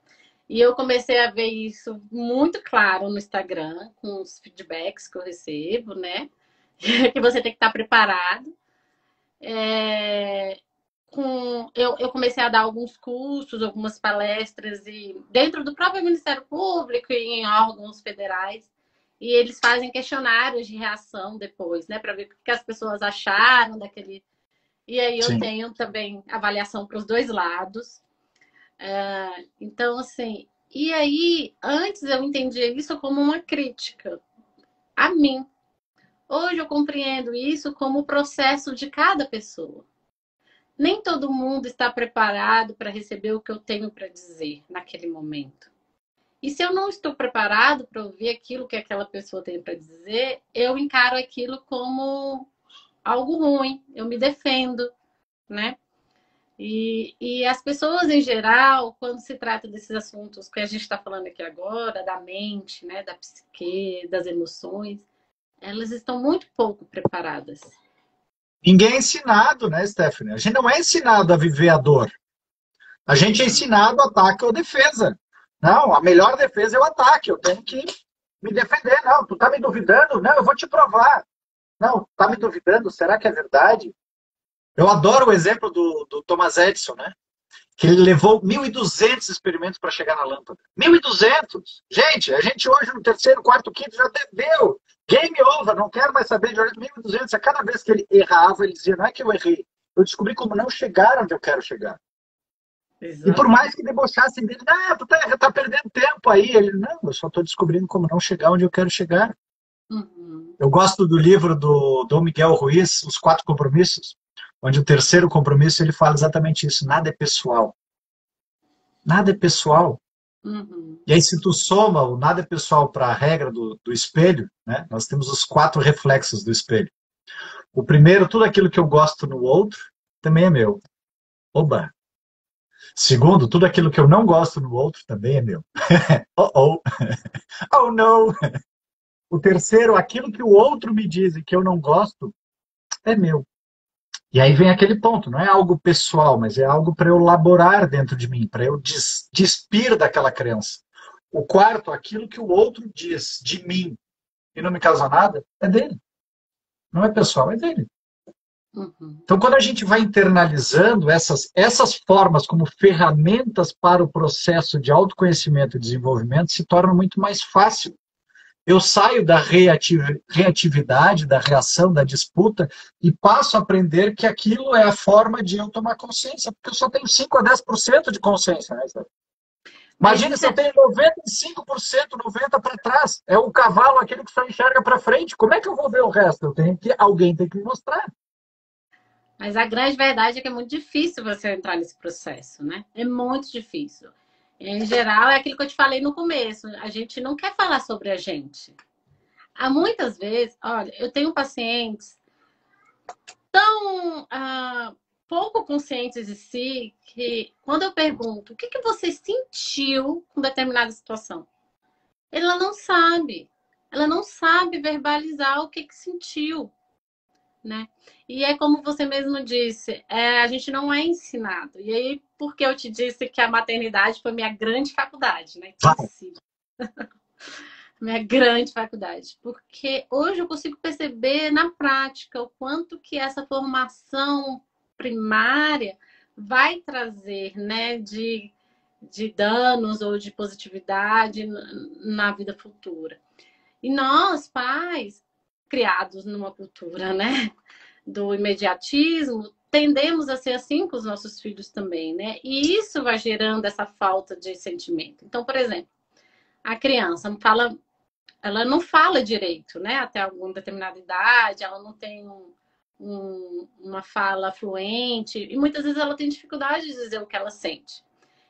Speaker 2: E eu comecei a ver isso muito claro no Instagram, com os feedbacks que eu recebo, né? Que você tem que estar preparado. Eu comecei a dar alguns cursos, algumas palestras e dentro do próprio Ministério Público e em órgãos federais. E eles fazem questionários de reação depois, né? Para ver o que as pessoas acharam daquele. E aí eu tenho também avaliação para os dois lados. Então, assim, e aí, antes eu entendia isso como uma crítica a mim. Hoje eu compreendo isso como o processo de cada pessoa. Nem todo mundo está preparado para receber o que eu tenho para dizer naquele momento. E se eu não estou preparado para ouvir aquilo que aquela pessoa tem para dizer, eu encaro aquilo como algo ruim, eu me defendo, né? E as pessoas, em geral, quando se trata desses assuntos que a gente está falando aqui agora, da mente, né, da psique, das emoções, elas estão muito pouco preparadas.
Speaker 1: Ninguém é ensinado, né, Stephanie? A gente não é ensinado a viver a dor. A gente é ensinado ataque ou defesa. Não, a melhor defesa é o ataque. Eu tenho que me defender. Não, tu tá me duvidando? Não, eu vou te provar. Não, tá me duvidando? Será que é verdade? Eu adoro o exemplo do Thomas Edison, né? Que ele levou 1.200 experimentos para chegar na lâmpada. 1.200! Gente, a gente hoje no terceiro, quarto, quinto já deu. Game over, não quero mais saber de 1.200. A cada vez que ele errava, ele dizia, não é que eu errei. Eu descobri como não chegar onde eu quero chegar. Exato. E por mais que debochassem dele, tu tá perdendo tempo aí. Ele, não, eu só estou descobrindo como não chegar onde eu quero chegar.
Speaker 2: Uhum.
Speaker 1: Eu gosto do livro do Dom Miguel Ruiz, Os Quatro Compromissos, onde o terceiro compromisso ele fala exatamente isso, nada é pessoal. Nada é pessoal.
Speaker 2: Uhum.
Speaker 1: E aí, se tu soma o nada é pessoal para a regra do espelho, né? Nós temos os 4 reflexos do espelho. O primeiro, tudo aquilo que eu gosto no outro também é meu. Oba! Segundo, tudo aquilo que eu não gosto no outro também é meu. Oh, oh. Oh, não! O terceiro, aquilo que o outro me diz e que eu não gosto é meu. E aí vem aquele ponto, não é algo pessoal, mas é algo para eu elaborar dentro de mim, para eu despir daquela crença. O quarto, aquilo que o outro diz de mim e não me causa nada, é dele. Não é pessoal, é dele.
Speaker 2: Uhum.
Speaker 1: Então, quando a gente vai internalizando essas formas como ferramentas para o processo de autoconhecimento e desenvolvimento, se torna muito mais fácil. Eu saio da reatividade, da reação, da disputa e passo a aprender que aquilo é a forma de eu tomar consciência, porque eu só tenho 5 a 10% de consciência. Né?
Speaker 2: Mas
Speaker 1: Imagina
Speaker 2: isso
Speaker 1: se eu tenho 95%, 90% para trás. É o cavalo, aquele que só enxerga para frente. Como é que eu vou ver o resto? Alguém tem que me mostrar.
Speaker 2: Mas a grande verdade é que é muito difícil você entrar nesse processo, né? É muito difícil. Em geral, é aquilo que eu te falei no começo. A gente não quer falar sobre a gente. Há muitas vezes, olha, eu tenho pacientes tão pouco conscientes de si que quando eu pergunto o que você sentiu com determinada situação, ela não sabe. Ela não sabe verbalizar o que sentiu, né? E é como você mesmo disse, a gente não é ensinado. E aí, porque eu te disse que a maternidade foi minha grande faculdade, né? Tem
Speaker 1: Vai.
Speaker 2: sido minha grande faculdade. Porque hoje eu consigo perceber na prática o quanto que essa formação primária vai trazer, né, de danos ou de positividade na vida futura. E nós, pais, criados numa cultura, né, do imediatismo, tendemos a ser assim com os nossos filhos também, né? E isso vai gerando essa falta de sentimento. Então, por exemplo, a criança ela não fala direito, né? Até alguma determinada idade, ela não tem uma fala fluente e muitas vezes ela tem dificuldade de dizer o que ela sente.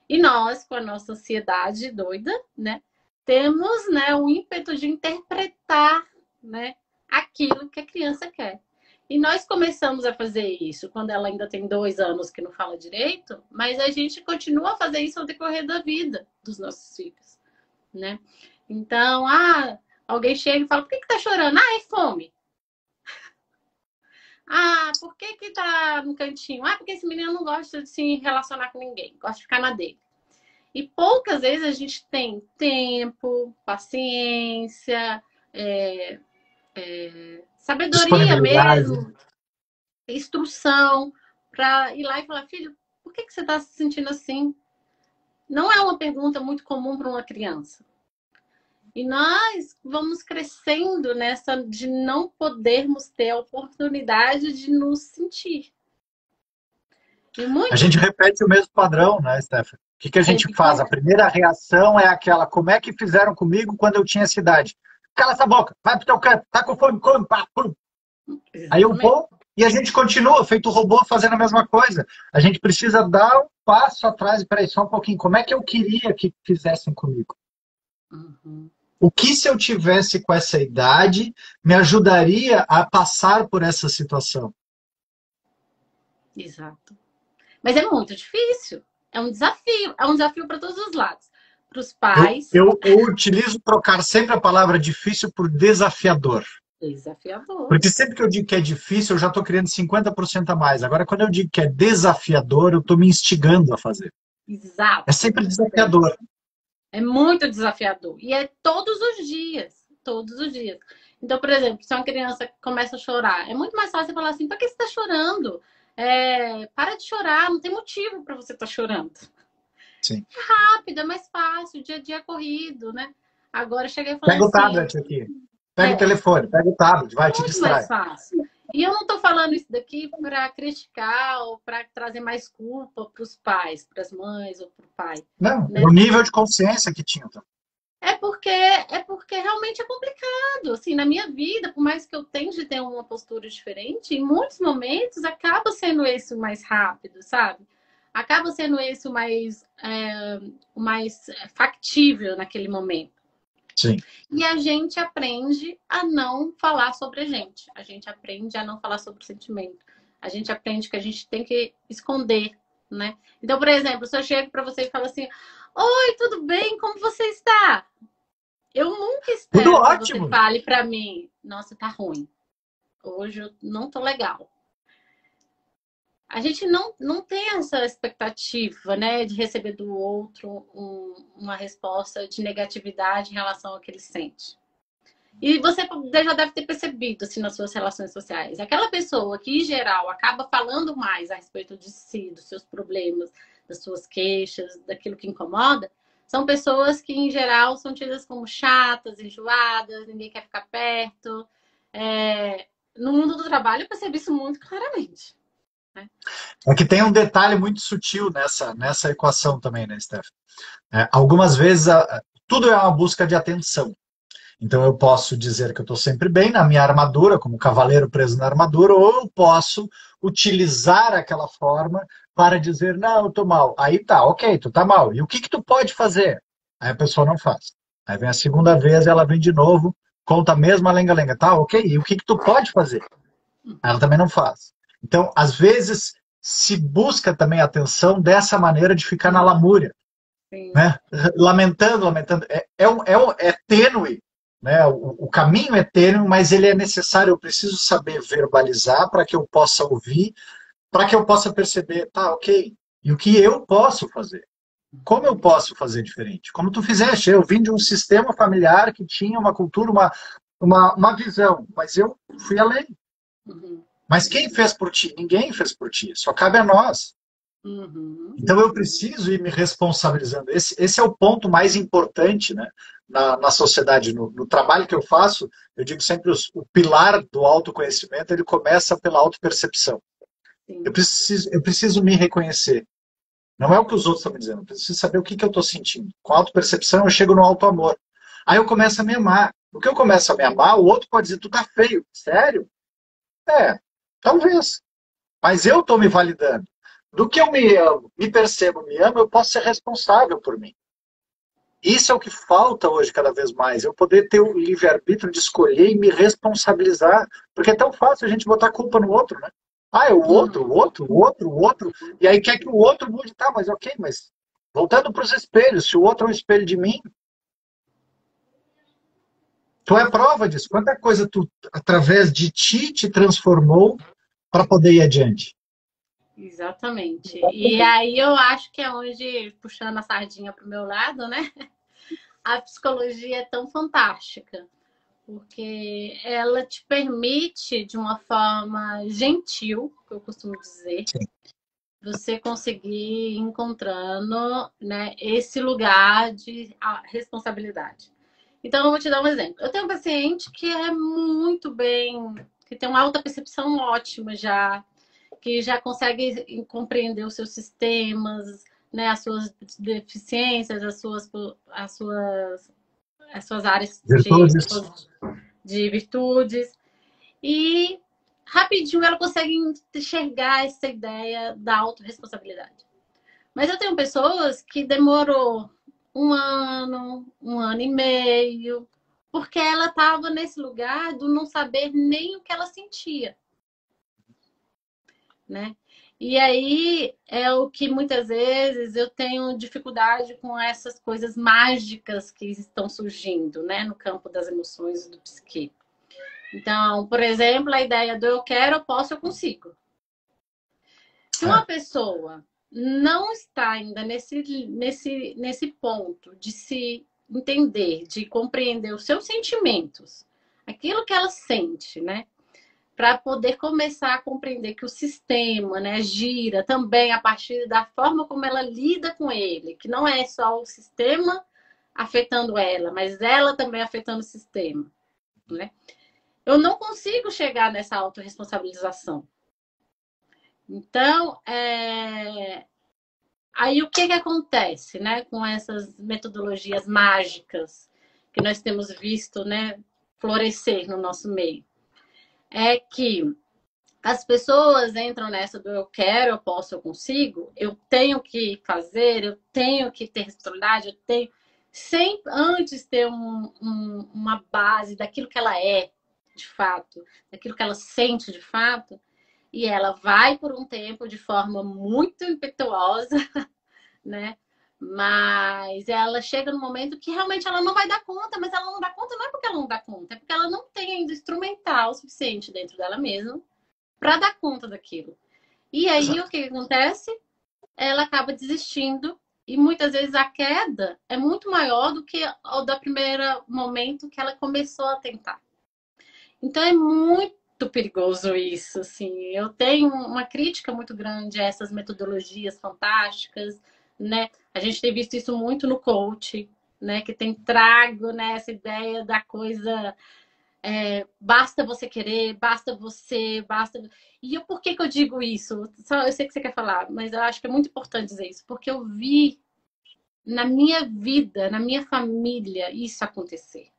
Speaker 2: E nós, com a nossa ansiedade doida, né, temos, né, o ímpeto de interpretar, né, aquilo que a criança quer. E nós começamos a fazer isso quando ela ainda tem 2 anos que não fala direito, mas a gente continua a fazer isso ao decorrer da vida dos nossos filhos, né? Então, alguém chega e fala, por que tá chorando? É fome. Por que tá no cantinho? Porque esse menino não gosta de se relacionar com ninguém, gosta de ficar na dele. E poucas vezes a gente tem tempo, paciência, sabedoria
Speaker 1: Disponibilidade.
Speaker 2: mesmo, instrução, para ir lá e falar, filho, por que você está se sentindo assim? Não é uma pergunta muito comum para uma criança. E nós vamos crescendo nessa de não podermos ter a oportunidade de nos sentir.
Speaker 1: A gente repete o mesmo padrão, né, Stephanie? O que a gente faz? A
Speaker 2: Repito.
Speaker 1: primeira reação é aquela, como é que fizeram comigo quando eu tinha essa idade? Cala essa boca, vai pro teu canto, tá com fome, come, pá, pum. Aí eu vou e a gente continua, feito robô, fazendo a mesma coisa. A gente precisa dar um passo atrás, peraí, só um pouquinho, como é que eu queria que fizessem comigo?
Speaker 2: Uhum.
Speaker 1: O que se eu tivesse com essa idade me ajudaria a passar por essa situação?
Speaker 2: Exato. Mas é muito difícil. É um desafio para todos os lados. Para os pais.
Speaker 1: Eu utilizo trocar sempre a palavra difícil por desafiador.
Speaker 2: Desafiador.
Speaker 1: Porque sempre que eu digo que é difícil, eu já estou criando 50% a mais. Agora, quando eu digo que é desafiador, eu estou me instigando a fazer.
Speaker 2: Exato.
Speaker 1: É sempre desafiador.
Speaker 2: É muito desafiador. E é todos os dias. Todos os dias. Então, por exemplo, se uma criança começa a chorar, é muito mais fácil falar assim, por que você está chorando? Para de chorar, não tem motivo para você estar chorando.
Speaker 1: Sim.
Speaker 2: É rápido, é mais fácil, o dia a dia é corrido, né? Agora eu cheguei falando
Speaker 1: Pega o
Speaker 2: assim.
Speaker 1: tablet aqui. Pega o telefone, pega o tablet, vai, te
Speaker 2: Muito
Speaker 1: distrai.
Speaker 2: mais fácil. E eu não estou falando isso daqui para criticar ou para trazer mais culpa para os pais, para as mães ou para o pai.
Speaker 1: Não,
Speaker 2: Né?
Speaker 1: o nível de consciência que tinha.
Speaker 2: É porque realmente é complicado. Assim, na minha vida, por mais que eu tente ter uma postura diferente, em muitos momentos acaba sendo esse o mais rápido, sabe? acaba sendo esse o mais factível naquele momento.
Speaker 1: Sim.
Speaker 2: E a gente aprende a não falar sobre a gente. A gente aprende a não falar sobre o sentimento. A gente aprende que a gente tem que esconder, né? Então, por exemplo, se eu chego para você e falo assim: oi, tudo bem? Como você está? Eu nunca
Speaker 1: Tudo
Speaker 2: espero que você
Speaker 1: ótimo.
Speaker 2: fale para mim: nossa, tá ruim. Hoje eu não tô legal. A gente não tem essa expectativa, né, de receber do outro uma resposta de negatividade em relação ao que ele sente. E você já deve ter percebido, assim, nas suas relações sociais. Aquela pessoa que, em geral, acaba falando mais a respeito de si, dos seus problemas, das suas queixas, daquilo que incomoda, são pessoas que, em geral, são tidas como chatas, enjoadas, ninguém quer ficar perto. No mundo do trabalho, eu percebi isso muito claramente. Né?
Speaker 1: É que tem um detalhe muito sutil nessa equação também, né, Steph? Algumas vezes tudo é uma busca de atenção. Então eu posso dizer que eu estou sempre bem na minha armadura, como cavaleiro preso na armadura, ou eu posso utilizar aquela forma para dizer, não, eu estou mal. Aí tá, ok, tu tá mal. E o que que tu pode fazer? Aí a pessoa não faz. Aí vem a segunda vez, ela vem de novo, conta a mesma lenga-lenga. Tá, ok, e o que que tu pode fazer? Aí ela também não faz. Então, às vezes, se busca também a atenção dessa maneira de ficar na lamúria.
Speaker 2: Sim.
Speaker 1: Né? Lamentando. É tênue, né? O caminho é tênue, mas ele é necessário. Eu preciso saber verbalizar para que eu possa ouvir, para que eu possa perceber, tá, ok, e o que eu posso fazer? Como eu posso fazer diferente? Como tu fizeste, eu vim de um sistema familiar que tinha uma cultura, uma visão, mas eu fui além.
Speaker 2: Uhum.
Speaker 1: Mas quem fez por ti? Ninguém fez por ti, só cabe a nós.
Speaker 2: Uhum.
Speaker 1: Então eu preciso ir me responsabilizando. Esse é o ponto mais importante, né, na sociedade, no trabalho que eu faço. Eu digo sempre o pilar do autoconhecimento ele começa pela autopercepção.
Speaker 2: Sim.
Speaker 1: Eu preciso me reconhecer. Não é o que os outros estão me dizendo. Eu preciso saber o que eu estou sentindo. Com a autopercepção eu chego no autoamor. Aí eu começo a me amar. O que eu começo a me amar, o outro pode dizer, tu tá feio. Sério? Talvez. Mas eu estou me validando. Do que eu me amo, me percebo, me amo, eu posso ser responsável por mim. Isso é o que falta hoje cada vez mais. Eu poder ter o livre-arbítrio de escolher e me responsabilizar. Porque é tão fácil a gente botar a culpa no outro, né? Ah, é o outro, o outro, o outro, o outro. E aí quer que o outro mude. Tá, mas ok, mas voltando para os espelhos, se o outro é um espelho de mim, tu é prova disso. Quanta coisa tu, através de ti, te transformou para poder ir adiante.
Speaker 2: Exatamente. E aí eu acho que é onde, puxando a sardinha para o meu lado, né? A psicologia é tão fantástica, porque ela te permite, de uma forma gentil, que eu costumo dizer,
Speaker 1: Sim.
Speaker 2: você conseguir ir encontrando, né, esse lugar de responsabilidade. Então, eu vou te dar um exemplo. Eu tenho um paciente que é muito bem, que tem uma alta percepção ótima já, que já consegue compreender os seus sistemas, né, as suas deficiências, as suas áreas
Speaker 1: Virtudes.
Speaker 2: de virtudes. E rapidinho ela consegue enxergar essa ideia da autorresponsabilidade. Mas eu tenho pessoas que demorou um ano e meio, porque ela estava nesse lugar do não saber nem o que ela sentia, né? E aí é o que muitas vezes eu tenho dificuldade com essas coisas mágicas que estão surgindo, né, no campo das emoções e do psique. Então, por exemplo, a ideia do eu quero, eu posso, eu consigo. Se uma pessoa não está ainda nesse ponto de se entender, de compreender os seus sentimentos, aquilo que ela sente, né? Para poder começar a compreender que o sistema, né, gira também a partir da forma como ela lida com ele, que não é só o sistema afetando ela, mas ela também afetando o sistema, né? Eu não consigo chegar nessa autorresponsabilização. Então, aí o que acontece, né, com essas metodologias mágicas que nós temos visto, né, florescer no nosso meio? É que as pessoas entram nessa do eu quero, eu posso, eu consigo, eu tenho que fazer, eu tenho que ter responsabilidade, eu tenho. Sem antes ter uma base daquilo que ela é, de fato, daquilo que ela sente de fato, e ela vai por um tempo de forma muito impetuosa, né? Mas ela chega no momento que realmente ela não vai dar conta, mas ela não dá conta não é porque ela não dá conta, é porque ela não tem ainda instrumental suficiente dentro dela mesma para dar conta daquilo. E aí o que acontece? Ela acaba desistindo e muitas vezes a queda é muito maior do que o do primeiro momento que ela começou a tentar. Então é muito perigoso isso, assim. Eu tenho uma crítica muito grande a essas metodologias fantásticas, né? A gente tem visto isso muito no coach, né? Que tem trago, né, essa ideia da coisa basta você querer, basta você, basta. E por que eu digo isso? Eu sei que você quer falar, mas eu acho que é muito importante dizer isso, porque eu vi na minha vida, na minha família, isso acontecer.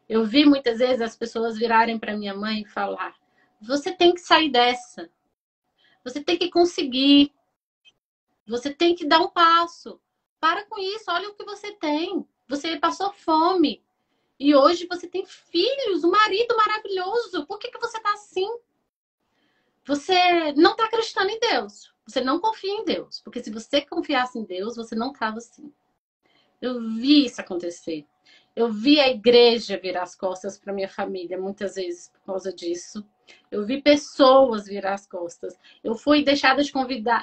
Speaker 2: Eu vi muitas vezes as pessoas virarem para minha mãe e falar: você tem que sair dessa, você tem que conseguir, você tem que dar um passo. Para com isso, olha o que você tem. Você passou fome. E hoje você tem filhos, um marido maravilhoso. Por que você tá assim? Você não tá acreditando em Deus. Você não confia em Deus. Porque se você confiasse em Deus, você não tava assim. Eu vi isso acontecer. Eu vi a igreja virar as costas para minha família, muitas vezes por causa disso. Eu vi pessoas virar as costas. Eu fui deixada de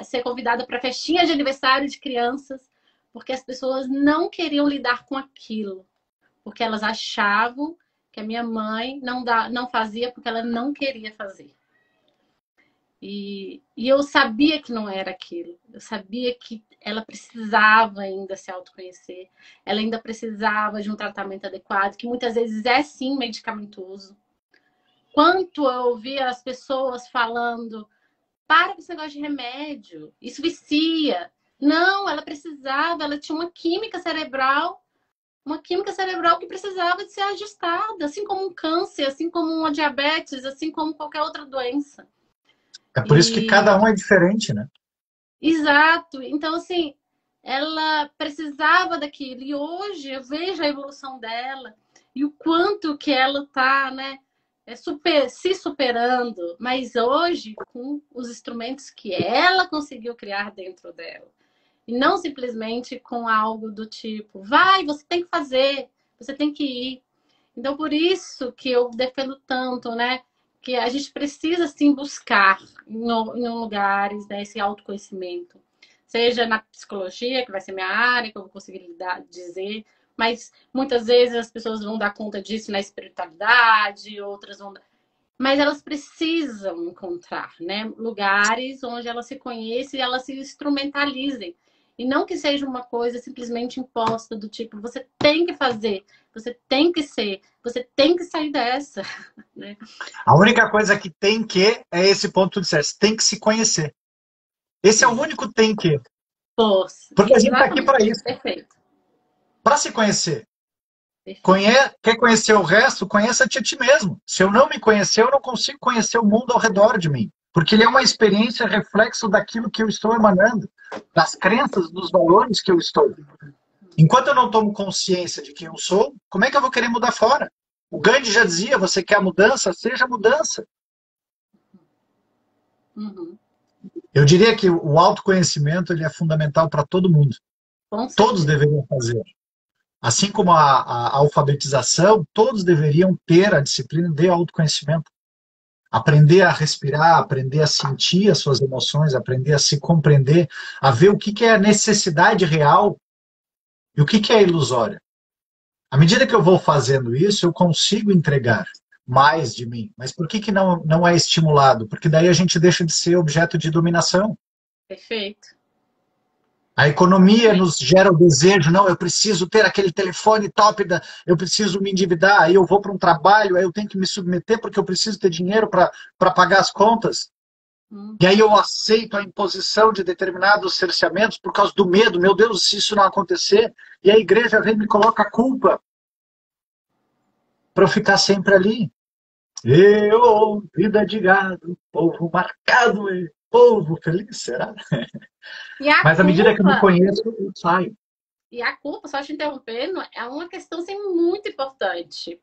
Speaker 2: ser convidada para festinha de aniversário de crianças, porque as pessoas não queriam lidar com aquilo. Porque elas achavam que a minha mãe não fazia porque ela não queria fazer. E eu sabia que não era aquilo. Eu sabia que ela precisava ainda se autoconhecer. Ela ainda precisava de um tratamento adequado, que muitas vezes é sim medicamentoso. Quanto eu ouvia as pessoas falando: para com esse negócio de remédio, isso vicia. Não, ela precisava, ela tinha uma química cerebral que precisava de ser ajustada, assim como um câncer, assim como uma diabetes, assim como qualquer outra doença.
Speaker 1: É por isso que cada um é diferente, né?
Speaker 2: Exato. Então, assim, ela precisava daquilo. E hoje eu vejo a evolução dela e o quanto que ela está, né, se superando, mas hoje com os instrumentos que ela conseguiu criar dentro dela. E não simplesmente com algo do tipo, vai, você tem que fazer, você tem que ir. Então, por isso que eu defendo tanto, né? Que a gente precisa, sim, buscar em lugares, né, esse autoconhecimento. Seja na psicologia, que vai ser minha área, que eu vou conseguir dizer, mas muitas vezes as pessoas vão dar conta disso na espiritualidade, outras vão... Mas elas precisam encontrar, né, lugares onde elas se conhecem e elas se instrumentalizem. E não que seja uma coisa simplesmente imposta do tipo, você tem que fazer, você tem que ser, você tem que sair dessa. Né?
Speaker 1: A única coisa que tem que é esse ponto que tu disseste, tem que se conhecer. Esse é o único tem que. Porque a gente está aqui para isso.
Speaker 2: Perfeito.
Speaker 1: Para se conhecer. Quer conhecer o resto? Conheça-te a ti mesmo. Se eu não me conhecer, eu não consigo conhecer o mundo ao redor de mim. Porque ele é uma experiência reflexo daquilo que eu estou emanando, das crenças, dos valores que eu estou. Enquanto eu não tomo consciência de quem eu sou, como é que eu vou querer mudar fora? O Gandhi já dizia, você quer a mudança? Seja a mudança.
Speaker 2: Uhum.
Speaker 1: Eu diria que o autoconhecimento ele é fundamental para todo mundo. Todos deveriam fazer. Assim como a alfabetização, todos deveriam ter a disciplina de autoconhecimento. Aprender a respirar, aprender a sentir as suas emoções, aprender a se compreender, a ver o que é a necessidade real e o que é ilusório. À medida que eu vou fazendo isso, eu consigo entregar mais de mim. Mas por que não é estimulado? Porque daí a gente deixa de ser objeto de dominação.
Speaker 2: Perfeito.
Speaker 1: A economia nos gera o desejo, não, eu preciso ter aquele telefone top, eu preciso me endividar, aí eu vou para um trabalho, aí eu tenho que me submeter porque eu preciso ter dinheiro para pagar as contas. E aí eu aceito a imposição de determinados cerceamentos por causa do medo, meu Deus, se isso não acontecer, e a igreja vem e me coloca a culpa para eu ficar sempre ali, Eu, vida de gado, povo marcado e povo feliz, será?
Speaker 2: E a
Speaker 1: Mas à medida que eu me
Speaker 2: culpa,
Speaker 1: conheço, eu saio.
Speaker 2: só te interrompendo, é uma questão assim, muito importante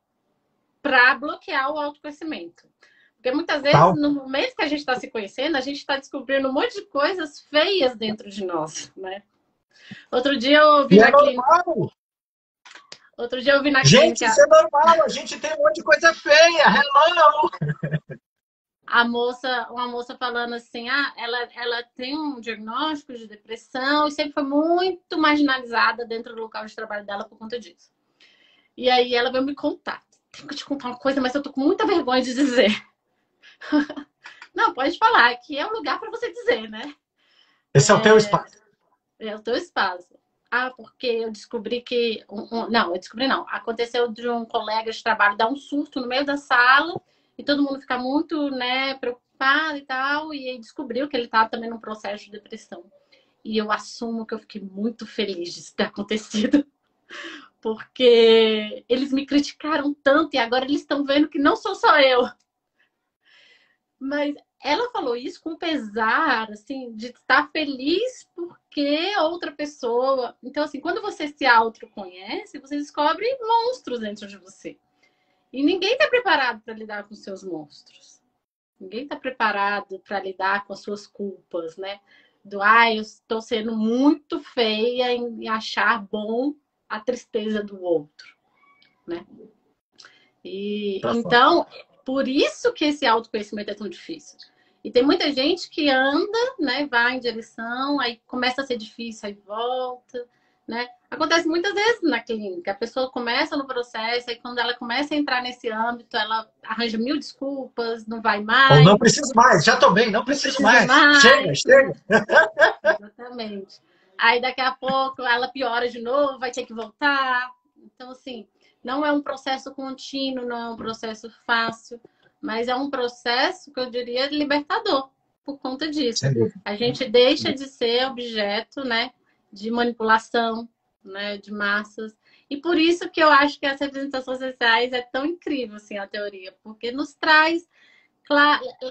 Speaker 2: para bloquear o autoconhecimento. Porque muitas vezes,
Speaker 1: Tal.
Speaker 2: no momento que a gente está se conhecendo, a gente está descobrindo um monte de coisas feias dentro de nós, né? Outro dia eu ouvi
Speaker 1: E é
Speaker 2: na clínica,
Speaker 1: normal.
Speaker 2: outro dia eu vi na
Speaker 1: Gente,
Speaker 2: clínica
Speaker 1: isso é normal. A gente tem um monte de coisa feia. Hello!
Speaker 2: uma moça falando assim, ela tem um diagnóstico de depressão e sempre foi muito marginalizada dentro do local de trabalho dela por conta disso. E aí ela veio me contar. Tenho que te contar uma coisa, mas eu tô com muita vergonha de dizer. Não, pode falar, que é um lugar para você dizer, né?
Speaker 1: Esse é o teu espaço.
Speaker 2: É o teu espaço. Ah, porque eu descobri que. Não, eu descobri não. Aconteceu de um colega de trabalho dar um susto no meio da sala e todo mundo ficar muito, né, preocupado e tal. E aí descobriu que ele estava também num processo de depressão. E eu assumo que eu fiquei muito feliz disso ter acontecido. Porque eles me criticaram tanto e agora eles estão vendo que não sou só eu. Mas ela falou isso com pesar, assim, de estar feliz porque outra pessoa. Então, assim, quando você se autoconhece, você descobre monstros dentro de você. E ninguém está preparado para lidar com seus monstros. Ninguém está preparado para lidar com as suas culpas, né? Eu estou sendo muito feia em achar bom a tristeza do outro, né? E
Speaker 1: Tá fora.
Speaker 2: então, por isso que esse autoconhecimento é tão difícil. E tem muita gente que anda, né, vai em direção, aí começa a ser difícil, aí volta, né? Acontece muitas vezes na clínica. A pessoa começa no processo, aí quando ela começa a entrar nesse âmbito, ela arranja mil desculpas, não vai
Speaker 1: Ou não
Speaker 2: mais,
Speaker 1: preciso mais. Já tô bem, não
Speaker 2: não
Speaker 1: preciso
Speaker 2: precisa
Speaker 1: mais. Chega,
Speaker 2: mais, né?
Speaker 1: chega.
Speaker 2: Exatamente. Aí daqui a pouco ela piora de novo, vai ter que voltar. Então, assim, não é um processo contínuo, não é um processo fácil, mas é um processo que eu diria libertador por conta disso.
Speaker 1: Sem dúvida.
Speaker 2: A gente deixa de ser objeto, né, de manipulação, né, de massas. E por isso que eu acho que as representações sociais é tão incrível, assim, a teoria, porque nos traz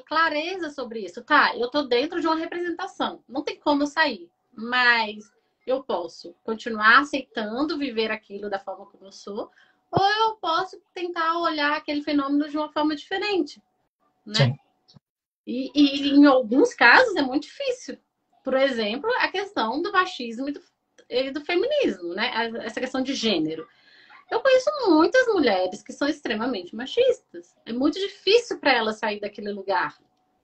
Speaker 2: clareza sobre isso. Tá, eu tô dentro de uma representação, não tem como eu sair, mas eu posso continuar aceitando viver aquilo da forma como eu sou, ou eu posso tentar olhar aquele fenômeno de uma forma diferente, né?
Speaker 1: Sim.
Speaker 2: E em alguns casos é muito difícil. Por exemplo, a questão do machismo e do feminismo, né? Essa questão de gênero. Eu conheço muitas mulheres que são extremamente machistas. É muito difícil para elas sair daquele lugar,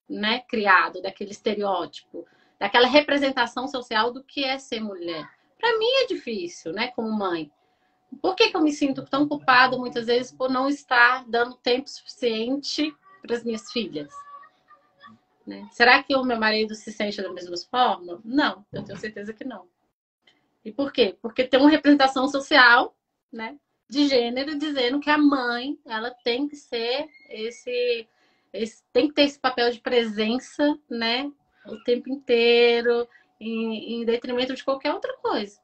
Speaker 2: né, criado, daquele estereótipo, daquela representação social do que é ser mulher. Para mim é difícil, né, como mãe. Por que eu me sinto tão culpada muitas vezes por não estar dando tempo suficiente para as minhas filhas? Né? Será que o meu marido se sente da mesma forma? Não, eu tenho certeza que não. E por quê? Porque tem uma representação social, né, de gênero dizendo que a mãe, ela tem que ser tem que ter esse papel de presença, né, o tempo inteiro, em detrimento de qualquer outra coisa.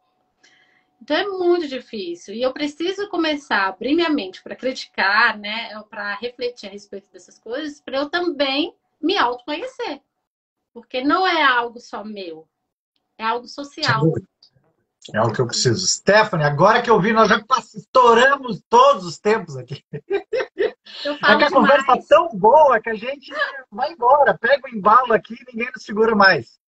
Speaker 2: Então é muito difícil. E eu preciso começar a abrir minha mente para criticar, né, para refletir a respeito dessas coisas, para eu também me autoconhecer. Porque não é algo só meu, é algo
Speaker 1: Sem
Speaker 2: social.
Speaker 1: dúvida. É o que eu preciso. Stephanie, agora que eu vi, nós já estouramos todos os tempos aqui.
Speaker 2: Eu
Speaker 1: É que
Speaker 2: falo
Speaker 1: a conversa está
Speaker 2: demais.
Speaker 1: tão boa que a gente vai embora, pega o embalo aqui e ninguém nos segura mais.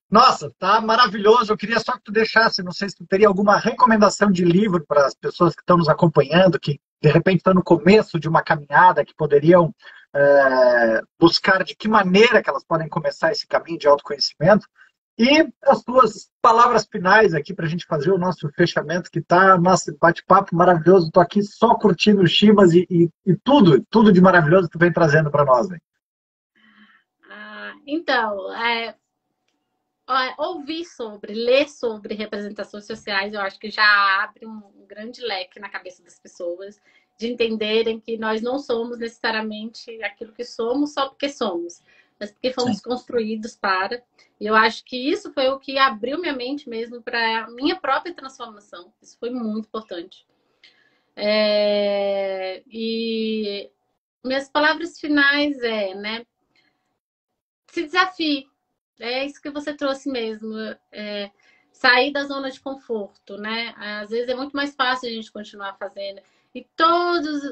Speaker 1: Nossa, tá maravilhoso. Eu queria só que tu deixasse, não sei se tu teria alguma recomendação de livro para as pessoas que estão nos acompanhando, que de repente estão no começo de uma caminhada, que poderiam buscar de que maneira que elas podem começar esse caminho de autoconhecimento. E as tuas palavras finais aqui para a gente fazer o nosso fechamento, que tá nosso bate-papo maravilhoso. Estou aqui só curtindo o Chivas e tudo de maravilhoso que tu vem trazendo para nós. Né?
Speaker 2: Então, ouvir sobre, ler sobre representações sociais, eu acho que já abre um grande leque na cabeça das pessoas, de entenderem que nós não somos necessariamente aquilo que somos só porque somos, mas porque
Speaker 1: Sim.
Speaker 2: fomos construídos para. E eu acho que isso foi o que abriu minha mente mesmo para a minha própria transformação. Isso foi muito importante. E minhas palavras finais né? Se desafie. É isso que você trouxe mesmo. Sair da zona de conforto, né? Às vezes é muito mais fácil a gente continuar fazendo. E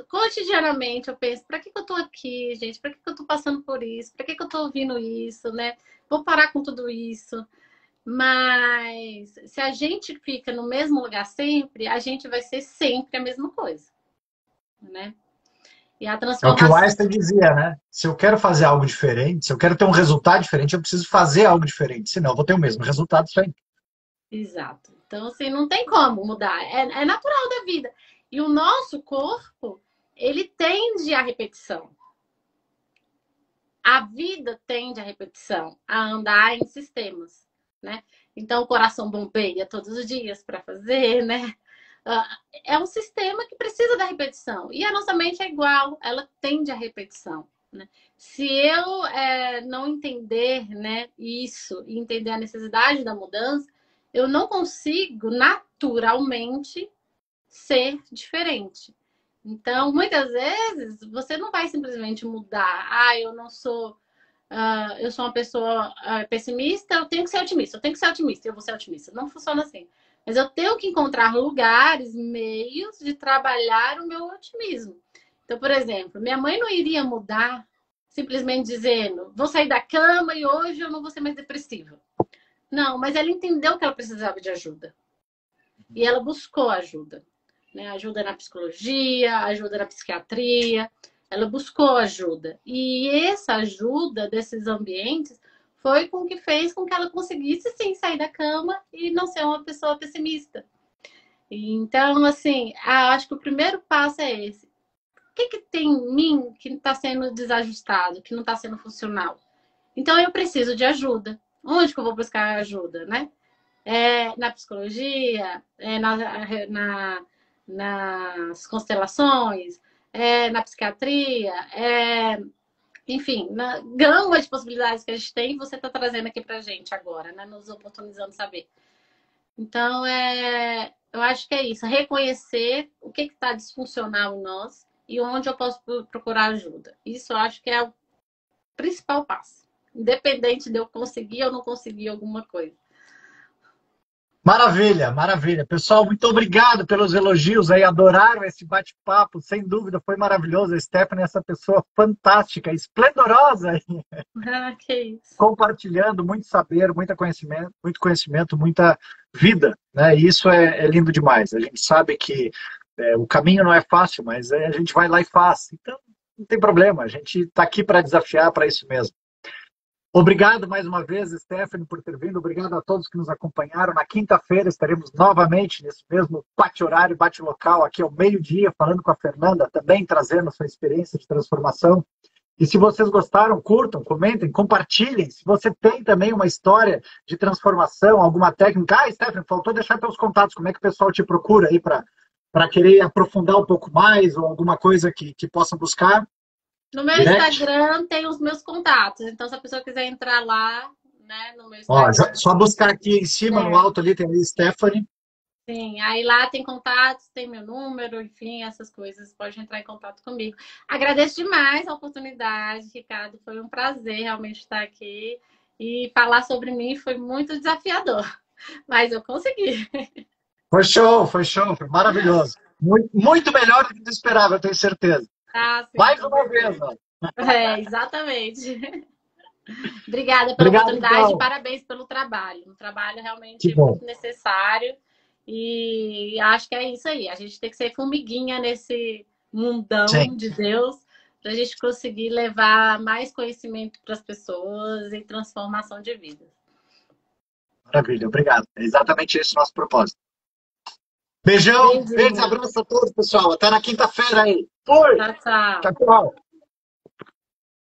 Speaker 2: cotidianamente, eu penso, para que eu tô aqui, gente? Para que eu tô passando por isso? Para que eu tô ouvindo isso, né? Vou parar com tudo isso. Mas se a gente fica no mesmo lugar sempre, a gente vai ser sempre a mesma coisa, né? E a
Speaker 1: É o que o
Speaker 2: transformação.
Speaker 1: Einstein dizia, né? Se eu quero fazer algo diferente, se eu quero ter um resultado diferente, eu preciso fazer algo diferente, senão eu vou ter o mesmo resultado sempre.
Speaker 2: Exato. Então, assim, não tem como mudar. É natural da vida. E o nosso corpo, ele tende à repetição. A vida tende à repetição, a andar em sistemas, né? Então, o coração bombeia todos os dias para fazer, né? É um sistema que precisa da repetição. E a nossa mente é igual, ela tende à repetição. Né? Se eu não entender, né, isso e entender a necessidade da mudança, eu não consigo naturalmente ser diferente. Então, muitas vezes, você não vai simplesmente mudar. Eu não sou. Eu sou uma pessoa pessimista, eu tenho que ser otimista. Eu tenho que ser otimista, eu vou ser otimista. Não funciona assim. Mas eu tenho que encontrar lugares, meios de trabalhar o meu otimismo. Então, por exemplo, minha mãe não iria mudar simplesmente dizendo: vou sair da cama e hoje eu não vou ser mais depressiva. Não, mas ela entendeu que ela precisava de ajuda. E ela buscou ajuda. Né? Ajuda na psicologia, ajuda na psiquiatria. Ela buscou ajuda. E essa ajuda desses ambientes foi com que fez com que ela conseguisse, sim, sair da cama e não ser uma pessoa pessimista. Então, assim, acho que o primeiro passo é esse. O que tem em mim que está sendo desajustado, que não está sendo funcional? Então, eu preciso de ajuda. Onde que eu vou buscar ajuda, né? Na psicologia, nas constelações, na psiquiatria, enfim, na gama de possibilidades que a gente tem, você está trazendo aqui para a gente agora, né? Nos oportunizando saber. Então, eu acho que é isso, reconhecer o que está disfuncional em nós e onde eu posso procurar ajuda. Isso eu acho que é o principal passo, independente de eu conseguir ou não conseguir alguma coisa.
Speaker 1: Maravilha, maravilha. Pessoal, muito obrigado pelos elogios aí, adoraram esse bate-papo, sem dúvida, foi maravilhoso. A Stephanie é essa pessoa fantástica, esplendorosa,
Speaker 2: Que isso.
Speaker 1: compartilhando muito saber, muito conhecimento, muita vida, né? E isso é lindo demais. A gente sabe que o caminho não é fácil, mas a gente vai lá e faz. Então, não tem problema, a gente está aqui para desafiar, para isso mesmo. Obrigado mais uma vez, Stephanie, por ter vindo. Obrigado a todos que nos acompanharam. Na quinta-feira estaremos novamente nesse mesmo bate-horário, bate-local, aqui ao meio-dia, falando com a Fernanda, também trazendo sua experiência de transformação. E se vocês gostaram, curtam, comentem, compartilhem. Se você tem também uma história de transformação, alguma técnica. Stephanie, faltou deixar teus contatos. Como é que o pessoal te procura aí para querer aprofundar um pouco mais ou alguma coisa que possa buscar?
Speaker 2: No meu
Speaker 1: Direct?
Speaker 2: Instagram tem os meus contatos. Então, se a pessoa quiser entrar lá, né, no meu
Speaker 1: Ó,
Speaker 2: Instagram.
Speaker 1: só buscar aqui em cima, no alto ali, tem ali Stephanie.
Speaker 2: Sim, aí lá tem contatos, tem meu número, enfim, essas coisas. Pode entrar em contato comigo. Agradeço demais a oportunidade, Ricardo. Foi um prazer realmente estar aqui. E falar sobre mim foi muito desafiador. Mas eu consegui.
Speaker 1: Foi show, foi maravilhoso. Muito, muito melhor do que tu esperava, eu tenho certeza.
Speaker 2: Sim,
Speaker 1: Mais uma vez, ó.
Speaker 2: exatamente. Obrigada pela
Speaker 1: Obrigado,
Speaker 2: oportunidade e
Speaker 1: então.
Speaker 2: parabéns pelo trabalho. Um trabalho
Speaker 1: Que
Speaker 2: realmente
Speaker 1: bom.
Speaker 2: muito necessário. E acho que é isso aí. A gente tem que ser formiguinha nesse
Speaker 1: Sim,
Speaker 2: mundão de Deus para a gente conseguir levar mais conhecimento para as pessoas e transformação de vida.
Speaker 1: maravilha, obrigado. É exatamente esse o nosso propósito. Beijão, beijos,
Speaker 2: Beijinho.
Speaker 1: abraço a todos, pessoal. Até na quinta-feira aí. Fui!
Speaker 2: Tchau, tchau.
Speaker 1: Tchau, tchau.